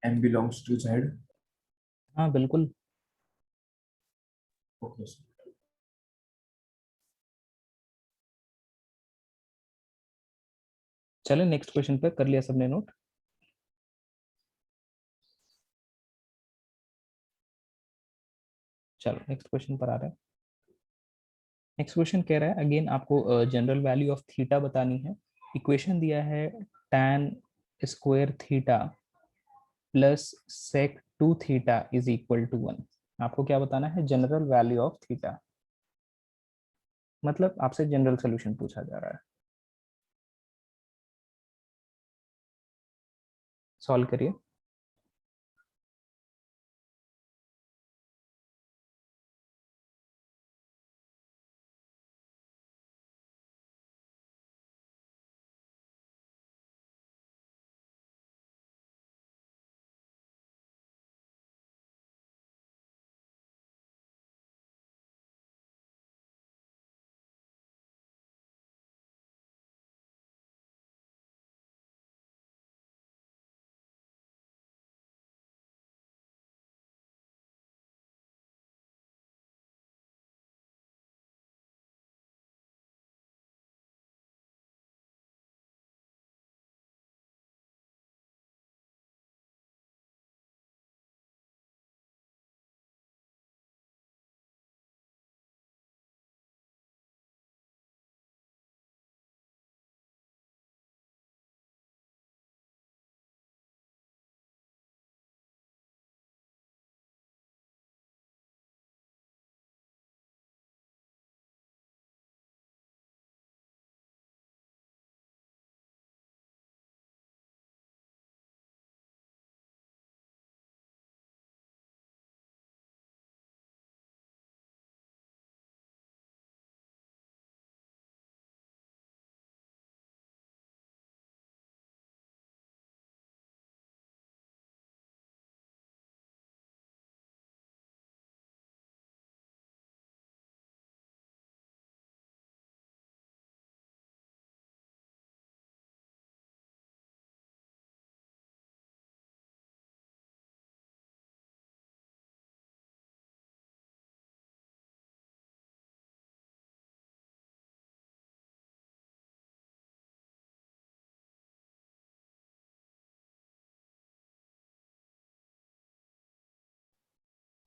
m बिलोंग्स टू z।
हाँ बिल्कुल।
Okay sir.
चले नेक्स्ट क्वेश्चन पे, कर लिया सबने नोट? चलो नेक्स्ट क्वेश्चन पर आ रहे हैं। नेक्स्ट क्वेश्चन कह रहा है अगेन आपको जनरल वैल्यू ऑफ थीटा बतानी है। इक्वेशन दिया है tan square theta plus sec 2 थीटा इज इक्वल टू 1। आपको क्या बताना है? General value of theta. मतलब आपसे जनरल सोल्यूशन पूछा जा रहा है। सॉल्व करिए।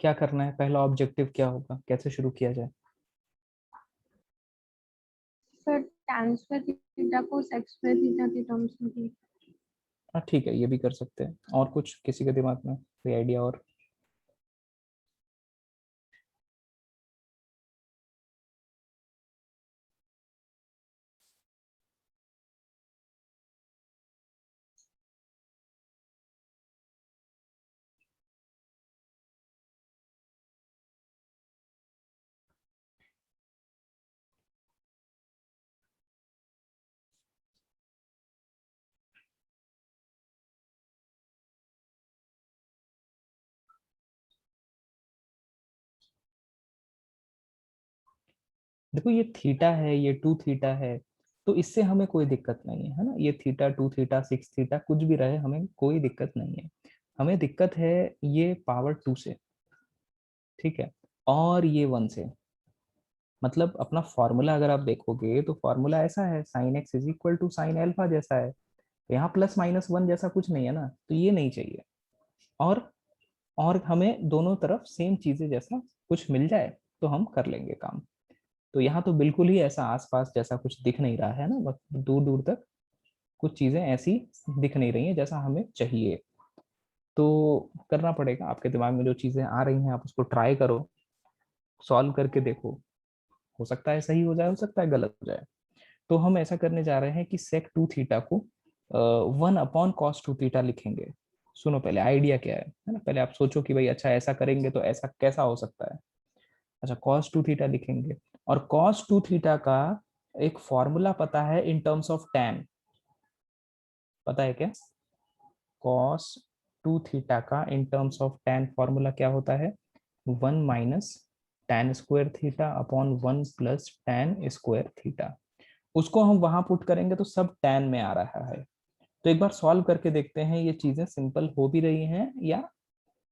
क्या करना है, पहला ऑब्जेक्टिव क्या होगा, कैसे शुरू किया जाए?
सर tan स्क्वायर थीटा को sec स्क्वायर थीटा के टर्म्स में लिख।
हाँ ठीक है, ये भी कर सकते हैं। और कुछ किसी के दिमाग में कोई आइडिया? और देखो, ये थीटा है, ये 2 थीटा है, तो इससे हमें कोई दिक्कत नहीं है ना। ये थीटा, 2 थीटा, 6 थीटा कुछ भी रहे, हमें कोई दिक्कत नहीं है। हमें दिक्कत है ये पावर 2 से, ठीक है, और ये 1 से। मतलब अपना फॉर्मूला अगर आप देखोगे तो फॉर्मूला ऐसा है, sine x is equal to sine alpha जैसा है। यहाँ प्लस माइनस 1 जैसा कुछ नहीं है ना, तो ये नहीं चाहिए। और और हमें दोनों तरफ सेम चीजें जैसा कुछ मिल जाए तो हम कर लेंगे काम। तो यहाँ तो बिल्कुल ही ऐसा आसपास जैसा कुछ दिख नहीं रहा है ना, बस दूर दूर तक कुछ चीजें ऐसी दिख नहीं रही हैं जैसा हमें चाहिए। तो करना पड़ेगा, आपके दिमाग में जो चीजें आ रही हैं आप उसको ट्राई करो, सॉल्व करके देखो। हो सकता है सही हो जाए, हो सकता है गलत हो जाए। तो हम ऐसा करने जा रहे हैं कि sec 2 थीटा को 1/cos 2 थीटा लिखेंगे। सुनो, पहले आइडिया क्या है ना, पहले आप सोचो कि भाई अच्छा ऐसा करेंगे तो ऐसा कैसा हो सकता है। अच्छा, cos 2 थीटा लिखेंगे, और cos 2 थीटा का एक फॉर्मूला पता है इन टर्म्स ऑफ tan। पता है क्या? cos 2 थीटा का in terms of tan formula क्या होता है? 1 minus tan square theta upon 1 plus tan square theta. उसको हम वहां पुट करेंगे तो सब tan में आ रहा है। तो एक बार सॉल्व करके देखते हैं ये चीजें सिंपल हो भी रही हैं या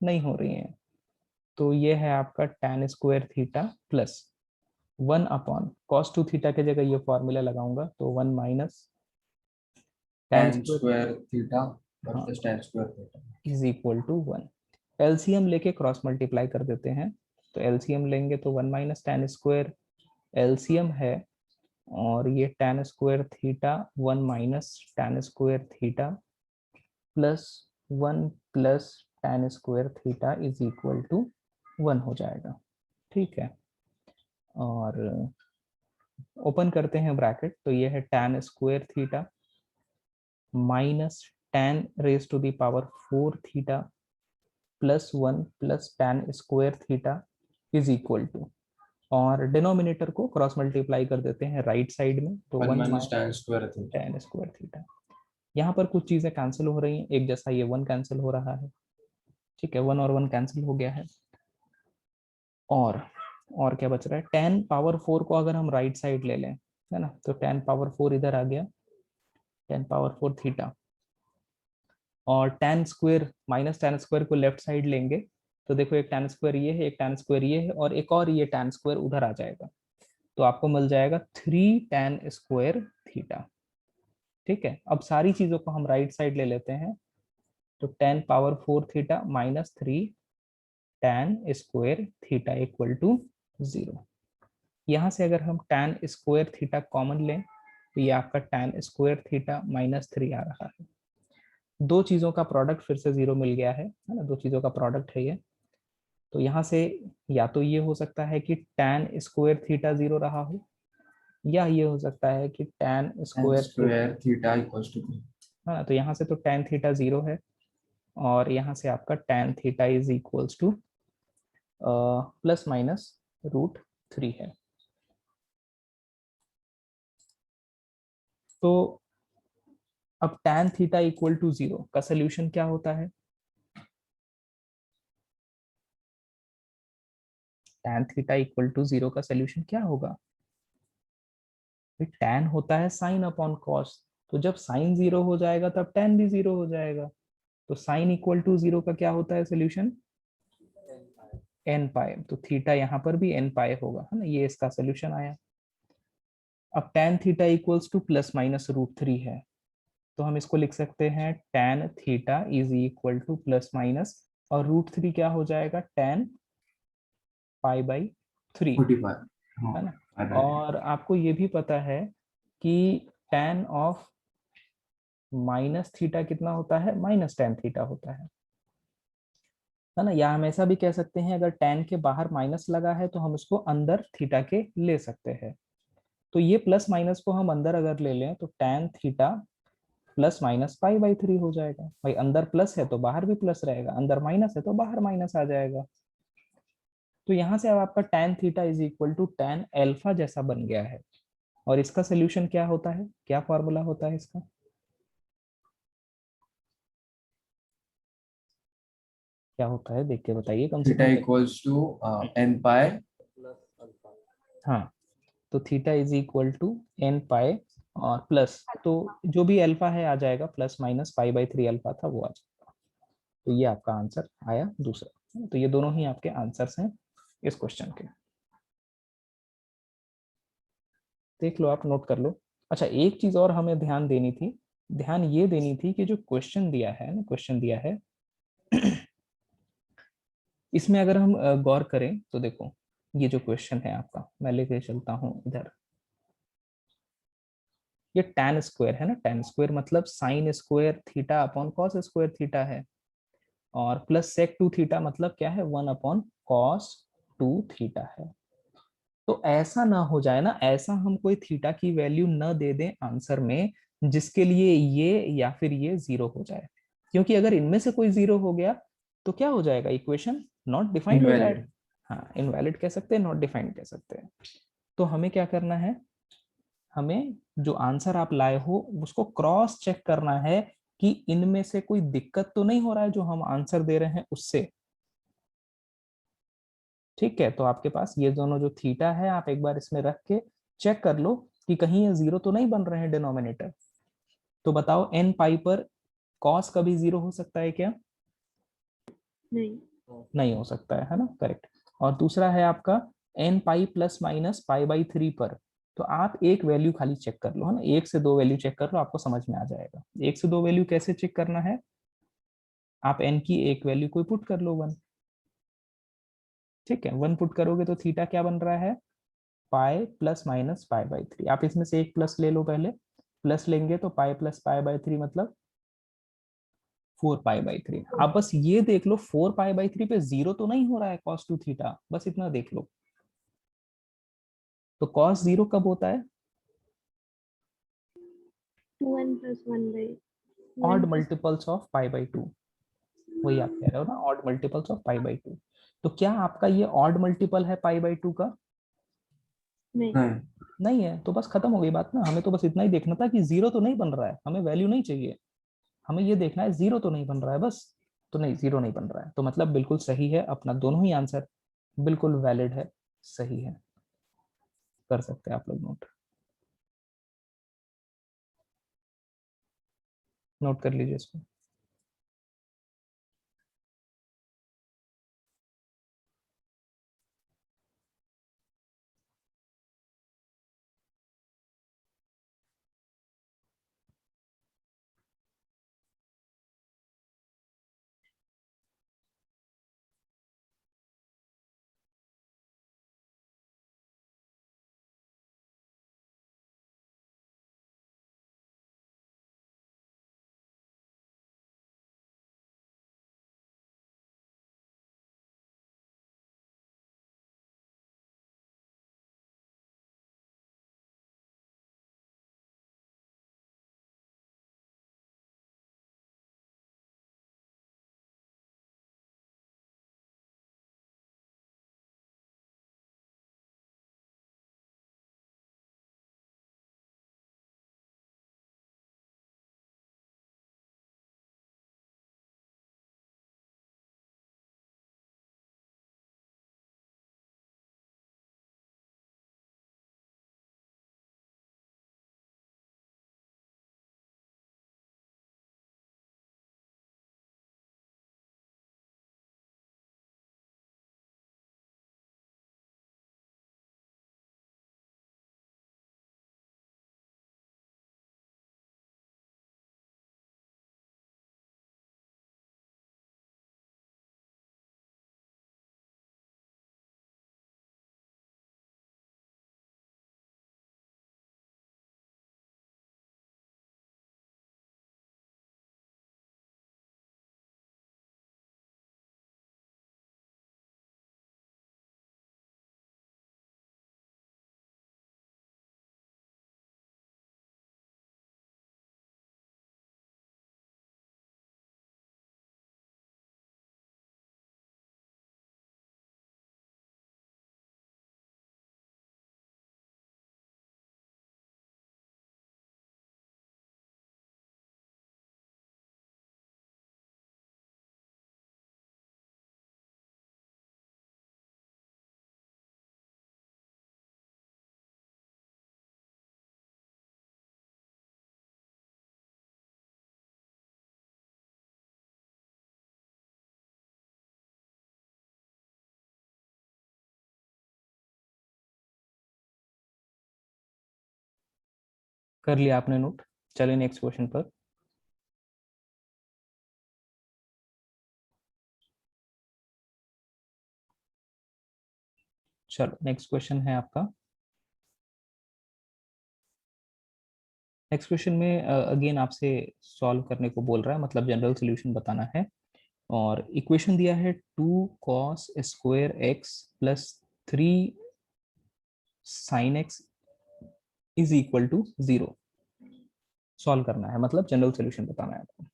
नहीं हो रही हैं। तो ये है आपका tan square theta plus 1 upon cos 2 theta के जगह ये फॉर्मूला लगाऊंगा तो 1 minus tan
tan
square,
square theta
हाँ,
versus tan square theta.
Is equal to 1। LCM लेके क्रॉस मल्टीप्लाई कर देते हैं। तो एलसीएम लेंगे तो 1 माइनस tan स्क्वायर एलसीएम है, और ये tan square theta 1 minus tan square theta plus 1 plus tan square theta is equal to 1 हो जाएगा। ठीक है, और ओपन करते हैं ब्रैकेट, तो ये है tan square theta minus tan raise to the power 4 theta plus 1 plus tan square theta is equal to, और डिनोमिनेटर को क्रॉस मल्टीप्लाई कर देते हैं राइट साइड में, तो
1
1
minus tan square theta.
tan square theta. यहाँ पर कुछ चीजें कैंसिल हो रही हैं, एक जैसा ये 1 कैंसिल हो रहा है, ठीक है, 1 और 1 कैंसिल हो गया है। और क्या बच रहा है, 10 पावर 4 को अगर हम राइट साइड ले लें, है ना, तो 10 पावर 4 इधर आ गया, 10 पावर 4 थीटा, और tan square minus tan square को लेफ्ट साइड लेंगे तो देखो एक tan स्क्वायर ये है, एक tan स्क्वायर ये है, और एक और ये tan स्क्वायर उधर आ जाएगा, तो आपको मिल जाएगा 3 tan स्क्वायर थीटा। ठीक है, अब सारी चीजों को हम राइट साइड ले लेते हैं, तो 10 power 4 theta minus 3 tan square theta equal to 0। यहाँ से अगर हम tan स्क्वायर थीटा कॉमन लें तो ये आपका tan स्क्वायर थीटा माइनस 3 आ रहा है। दो चीजों का प्रोडक्ट फिर से 0 मिल गया है ना, दो चीजों का प्रोडक्ट है ये। तो यहाँ से या तो ये हो सकता है कि tan स्क्वायर थीटा 0 रहा हो, या ये हो सकता है कि tan
Tan
square theta,
square theta equals to 3.
है ना, तो यहाँ से तो tan थीटा 0 है, और यहाँ से आपका tan theta is equals two plus minus √3 है। तो अब tan थीटा इक्वल टू 0 का सोल्यूशन क्या होता है? tan थीटा इक्वल टू 0 का सोल्यूशन क्या होगा? tan होता है साइन अपॉन कॉस, तो जब साइन 0 हो जाएगा तब tan भी 0 हो जाएगा। तो साइन इक्वल टू 0 का क्या होता है सोल्यूशन? n पाई। तो थीटा यहाँ पर भी n पाई होगा, है ना, ये इसका सोल्यूशन आया। अब tan theta equals two plus minus √3 है, तो हम इसको लिख सकते हैं tan theta is equal two plus minus, और √3 क्या हो जाएगा, tan पाई/3,
45. हाँ,
है ना।
bye-bye.
और आपको ये भी पता है कि tan ऑफ माइनस थीटा कितना होता है, माइनस tan थीटा होता है ना। या हम ऐसा भी कह सकते हैं, अगर tan के बाहर माइनस लगा है तो हम उसको अंदर थीटा के ले सकते हैं। तो ये प्लस माइनस को हम अंदर अगर ले लें तो tan थीटा प्लस माइनस पाई/3 हो जाएगा। भाई अंदर प्लस है तो बाहर भी प्लस रहेगा, अंदर माइनस है तो बाहर माइनस आ जाएगा। तो यहाँ से अब आपका tan theta is equal to tan alpha जैसा बन गया है। और इसका सोल्यूशन क्या होता है, क्या फॉर्मूला होता है इसका? क्या होता है देख के बताइए कम से
Theta
come.
equals to n pi.
Plus alpha.
हाँ, तो theta is equal to n pi और प्लस, तो जो भी अल्फा है आ जाएगा, प्लस माइनस पाई/3 अल्फा था वो आ जाएगा। तो ये आपका आंसर आया दूसरा। तो ये दोनों ही आपके आंसर्स हैं इस क्वेश्चन के। देख लो, आप नोट कर लो। अच्छा, एक चीज और हमें ध्यान देनी थी, ध्यान ये देनी थी कि जो क्वेश्चन दिया है ना, क्वेश्चन दिया है इसमें अगर हम गौर करें तो देखो, ये जो क्वेश्चन है आपका, मैं लेके चलता हूँ इधर। ये tan स्क्वायर है ना, tan स्क्वायर मतलब sine square theta upon cos square theta है। और प्लस सेक 2 थीटा मतलब क्या है, 1 अपॉन कॉस 2 थीटा है। तो ऐसा ना हो जाए ना, ऐसा हम कोई थीटा की वैल्यू न दे दें आंसर में जिसके लिए ये या फिर ये जीरो हो जाए। क्योंकि अगर इनमें से कोई जीरो हो गया तो क्या हो जाएगा, इक्वेशन नॉट डिफाइंड हो जाएगा।
Invalid.
हाँ, इनवैलिड कह सकते हैं, नॉट डिफाइंड कह सकते हैं। तो हमें क्या करना है, हमें जो आंसर आप लाए हो उसको क्रॉस चेक करना है कि इनमें से कोई दिक्कत तो नहीं हो रहा है जो हम आंसर दे रहे हैं उससे। ठीक है, तो आपके पास ये दोनों जो थीटा है, आप एक बार इसमें रख के चेक कर लो कि कहीं ये जीरो तो नहीं बन रहे हैं डिनोमिनेटर। तो बताओ, एन पाई पर कॉस कभी जीरो हो सकता है क्या?
नहीं।
नहीं हो सकता है ना, करेक्ट। और दूसरा है आपका एन पाई प्लस माइनस पाई/3 पर। तो आप एक वैल्यू खाली चेक कर लो, है ना, एक से दो वैल्यू चेक कर लो, आपको समझ में आ जाएगा। एक से दो वैल्यू कैसे चेक करना है, आप एन की एक वैल्यू को पुट कर लो 1। ठीक है, 1 पुट करोगे तो थीटा क्या बन रहा है, पाई प्लस माइनस पाई/3। आप इसमें से एक प्लस ले लो पहले, प्लस लेंगे तो पाई प्लस पाई/3 मतलब 4 पाई/3। आप बस ये देख लो 4 पाई/3 पे जीरो तो नहीं हो रहा है cos 2 थीटा, बस इतना देख लो। तो cos जीरो कब होता है,
2n plus 1 by
odd
1 plus
multiples of पाई/2। वही आप कह रहे हो ना, ऑड मल्टीपल्स ऑफ पाई/2। तो क्या आपका ये ऑड मल्टीपल है पाई/2 का?
नहीं।
नहीं.
नहीं है, तो बस खत्म हो गई बात ना। हमें तो बस इतना ही देखना था कि जीरो तो नहीं बन रहा है, हमें वैल्यू नहीं चाहिए, हमें ये देखना है जीरो तो नहीं बन रहा है बस। तो नहीं, जीरो नहीं बन रहा है, तो मतलब बिल्कुल सही है अपना, दोनों ही आंसर बिल्कुल वैलिड है, सही है। कर सकते हैं आप लोग नोट, नोट कर लीजिए इसको। कर लिया आपने नोट? चलिए नेक्स्ट क्वेश्चन पर। चलो नेक्स्ट क्वेश्चन है आपका। नेक्स्ट क्वेश्चन में अगेन आपसे सॉल्व करने को बोल रहा है, मतलब जनरल सॉल्यूशन बताना है। और इक्वेशन दिया है 2 cos square x plus 3 sin x is equal to 0। Solve करना है, मतलब जनरल सॉल्यूशन बताना है आपको।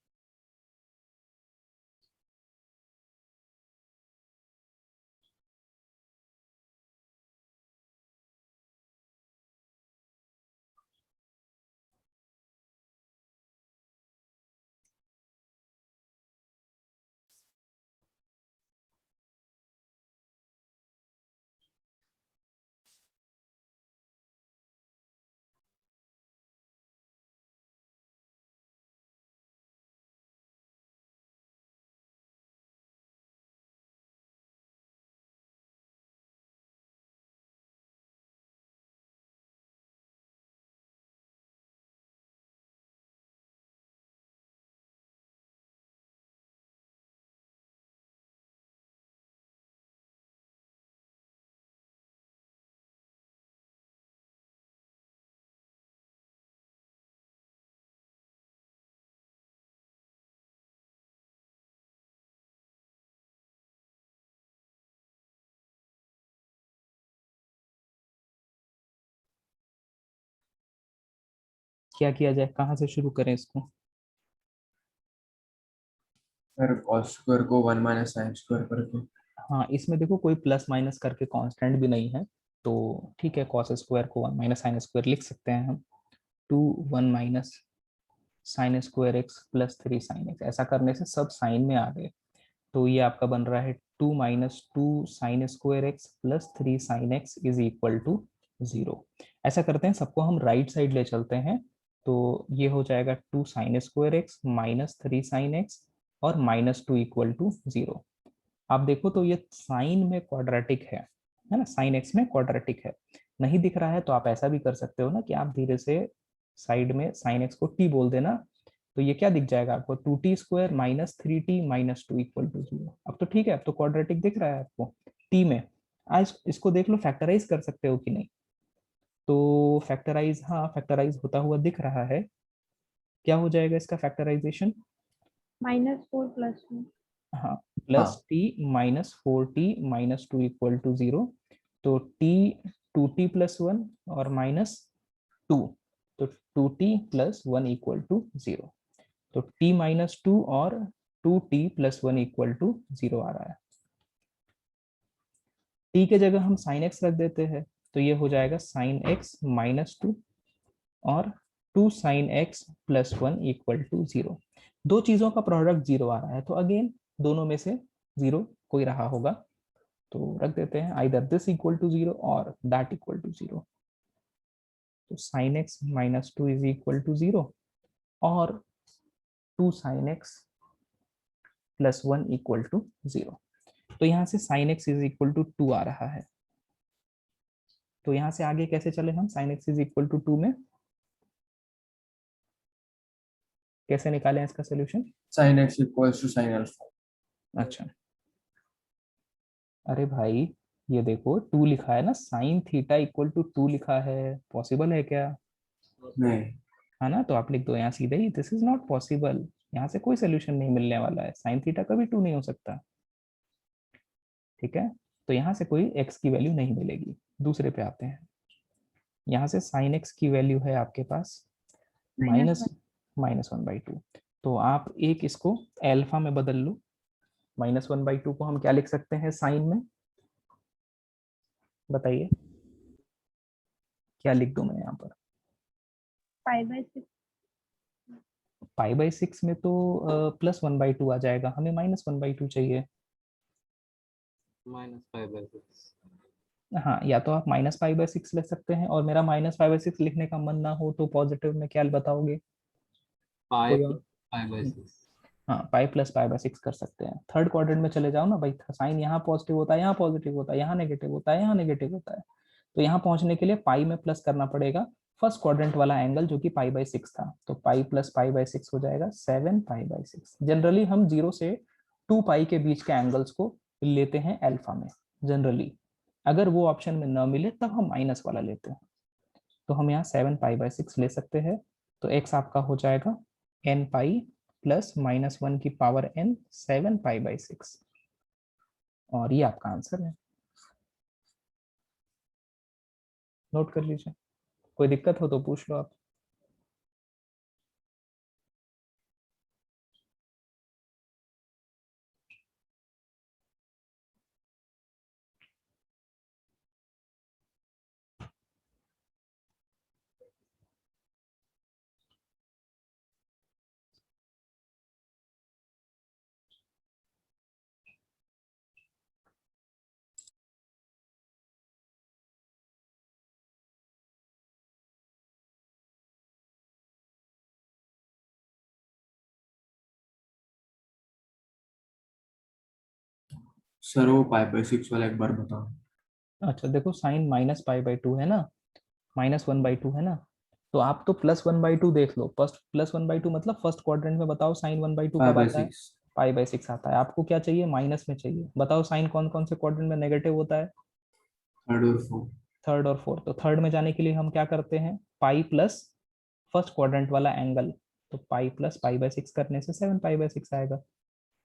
क्या किया जाए, कहाँ से शुरू करें इसको?
सर कॉस स्क्वायर को 1 माइनस साइन स्क्वायर करके।
हाँ, इसमें देखो कोई प्लस माइनस करके कांस्टेंट भी नहीं है, तो ठीक है, कॉस स्क्वायर को 1 माइनस साइन स्क्वायर लिख सकते हैं हम। 2 1 minus sine square x plus 3 sine x, ऐसा करने से सब साइन में आ गए। तो ये आपका बन रहा है 2 minus 2 sine square x plus 3 sine x is equal to 0। ऐसा करते हैं, सबको हम राइट साइड ले चलते हैं। तो ये हो जाएगा 2 sine square x minus 3 sine x और माइनस 2 इक्वल टू 0। आप देखो तो ये साइन में क्वाड्रेटिक है ना, साइन एक्स में क्वाड्रेटिक है। नहीं दिख रहा है तो आप ऐसा भी कर सकते हो ना कि आप धीरे से साइड में साइन एक्स को टी बोल देना, तो ये क्या दिख जाएगा आपको, 2t square minus 3t minus 2 equal to 0। अब तो ठीक है, अब तो क्वाड्रेटिक दिख रहा है आपको टी में। आज इसको देख लो, फैक्टराइज कर सकते हो कि नहीं। तो फैक्टराइज, हाँ फैक्टराइज होता हुआ दिख रहा है। क्या हो जाएगा इसका फैक्टराइजेशन?
-4 + 1।
हाँ, प्लस
हाँ
T minus 4t minus 2 equal to 0। तो टी 2t प्लस 1 और माइनस 2, तो 2t प्लस 1 इक्वल टू 0। तो t माइनस 2 और 2t प्लस 1 इक्वल टू 0 आ रहा है। t के जगह हम साइन x रख देते हैं, तो ये हो जाएगा साइन x माइनस 2 और 2 sine x plus 1 equal to 0। दो चीजों का प्रोडक्ट 0 आ रहा है, तो अगेन दोनों में से 0 कोई रहा होगा, तो रख देते हैं आइदर दिस इक्वल टू 0 और दैट इक्वल टू 0। तो sine x minus 2 is equal to 0 और 2 sine x plus 1 equal to 0। तो यहाँ से sine x is equal to 2 आ रहा है। तो यहाँ से आगे कैसे चले हम, sine x is equal to 2 में कैसे निकालें इसका solution?
Sine x equals to sine alpha.
अच्छा, अरे भाई ये देखो 2 लिखा है ना, साइन थीटा इक्वल टू 2 लिखा है, पॉसिबल है क्या?
नहीं।
है ना, तो आप लिख दो यहाँ सीधे ही, दिस इज नॉट पॉसिबल। यहाँ से कोई सोल्यूशन नहीं मिलने वाला है, साइन थीटा कभी 2 नहीं हो सकता। ठीक है, तो यहाँ से कोई x की वैल्यू नहीं मिलेगी। दूसरे पे आते हैं। यहाँ से साइन x की वैल्यू है आपके पास माइनस -1/2। तो आप एक इसको एल्फा में बदल लो। -1/2 को हम क्या लिख सकते हैं साइन में, बताइए क्या लिख दूं मैं यहाँ पर?
π/6।
π/6 में तो +1/2 आ जाएगा, हमें -1/2 चाहिए।
-5/6।
हाँ, या तो आप -π/6 लिख सकते हैं, और मेरा -π/6 लिखने का मन ना हो तो पॉजिटिव में क्या बताओगे?
पाई
कोई
प्लस
और?
Pi by 6।
हाँ, पाई प्लस π/6 कर सकते हैं। थर्ड क्वाड्रेंट में चले जाओ ना भाई, साइन यहाँ पॉजिटिव होता है, यहाँ पॉजिटिव होता है, यहाँ नेगेटिव होता है, यहाँ नेगेटिव होता है। तो यहाँ पहुंचने के लिए पाई में प्लस करना पड़ेगा,
फर्स्ट क्वाड्रेंट वाला एंगल जो कि पाई बाई 6 था, तो पाई प्लस पाई बाई 6 हो जाएगा 7 पाई बाई 6। जनरली हम 0 से 2 पाई के बीच के एंगल्स को लेते हैं अल्फा में जनरली, अगर वो ऑप्शन में ना मिले तब हम माइनस वाला लेते हैं। तो हम यहाँ 7 पाई बाई 6 ले सकते हैं, तो x आपका हो जाएगा n पाई प्लस -1 की पावर n 7 पाई बाई 6, और ये आपका आंसर है। नोट कर लीजिए, कोई दिक्कत हो तो पूछ लो आप।
सर वो पाई/6 वाला एक बार बताओ।
अच्छा देखो, साइन माइनस पाई बाई 2 है ना, -1/2 है ना, तो आप तो +1/2 देख लो। +1/2 मतलब फर्स्ट क्वाड्रेंट में बताओ साइन 1/2 कब आता है?
पाई/6
पाई बाई 6 आता है। आपको क्या चाहिए? माइनस में चाहिए। बताओ साइन कौन कौन से क्वाड्रेंट में नेगेटिव होता है?
थर्ड और फोर्थ।
थर्ड और फोर्थ। तो थर्ड में जाने के लिए हम क्या करते हैं? पाई प्लस फर्स्ट क्वाड्रेंट वाला एंगल, तो पाई प्लस पाई बाई 6 करने से 7 पाई बाई 6 आएगा।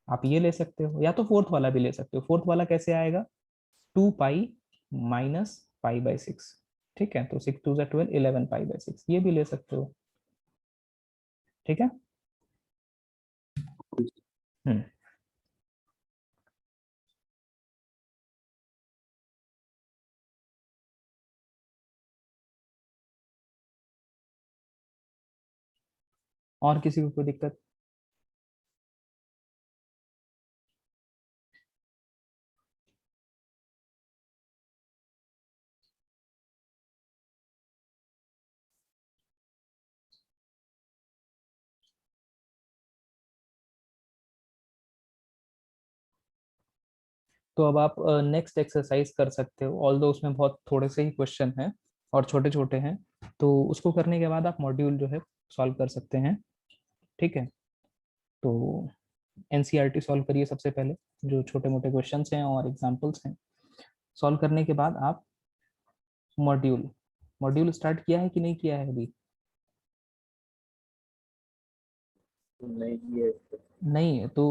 आप ये ले सकते हो, या तो फोर्थ वाला भी ले सकते हो। फोर्थ वाला कैसे आएगा? 2 पाई माइनस पाई बाई 6, ठीक है, तो 6 2 12 11 पाई बाई 6, ये भी ले सकते हो, ठीक है। हम्म और किसी को कोई दिक्कत? तो अब आप नेक्स्ट एक्सरसाइज कर सकते हो, ऑल्दो उसमें बहुत थोड़े से ही क्वेश्चन हैं और छोटे छोटे हैं, तो उसको करने के बाद आप मॉड्यूल जो है सॉल्व कर सकते हैं, ठीक है। तो एनसीईआरटी सॉल्व करिए सबसे पहले, जो छोटे मोटे क्वेश्चंस हैं और एग्जांपल्स हैं। सॉल्व करने के बाद आप मॉड्यूल मॉड्यूल स्टार्ट किया है कि नहीं किया है अभी? नहीं तो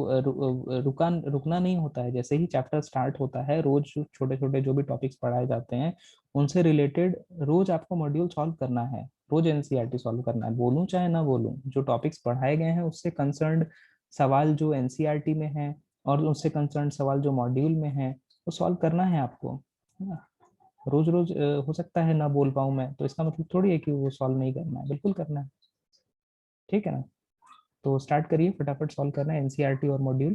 रुकना नहीं होता है। जैसे ही चैप्टर स्टार्ट होता है, रोज छोटे छोटे जो भी टॉपिक्स पढ़ाए जाते हैं उनसे रिलेटेड रोज आपको मॉड्यूल सॉल्व करना है, रोज एनसीईआरटी सॉल्व करना है। बोलूं चाहे ना बोलूं, जो टॉपिक्स पढ़ाए गए हैं उससे कंसर्न्ड सवाल जो एनसीईआरटी में है और उससे कंसर्न्ड सवाल जो मॉड्यूल में है वो सॉल्व करना है आपको, है ना। रोज रोज हो सकता है ना बोल पाऊं मैं, तो इसका मतलब थोड़ी है कि वो सॉल्व नहीं करना है, बिल्कुल करना है, ठीक है ना। तो स्टार्ट करिए, फटाफट सॉल्व करना है एनसीईआरटी और मॉड्यूल।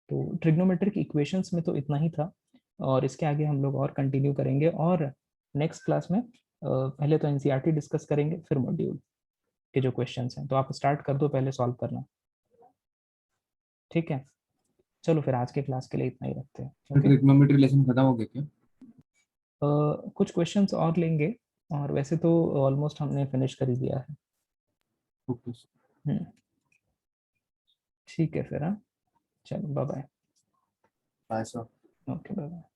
तो ट्रिग्नोमेट्रिक इक्वेशंस में तो इतना ही था, और इसके आगे हम लोग और कंटिन्यू करेंगे, और नेक्स्ट क्लास में पहले तो एनसीईआरटी डिस्कस करेंगे, फिर मॉड्यूल के जो क्वेश्चंस हैं। तो आप स्टार्ट कर दो पहले सॉल्व करना, ठीक है। चलो फिर आज के क्लास के लिए इतना ही रखते हैं, ओके।
ट्रिग्नोमेट्री लेसन खत्म हो गया क्या?
कुछ क्वेश्चंस और लेंगे, और वैसे तो ऑलमोस्ट हमने फिनिश कर ही दिया है।
ओके।
हम्म, ठीक है फिर, हाँ, चलो bye bye.
Bye sir.
Okay bye bye.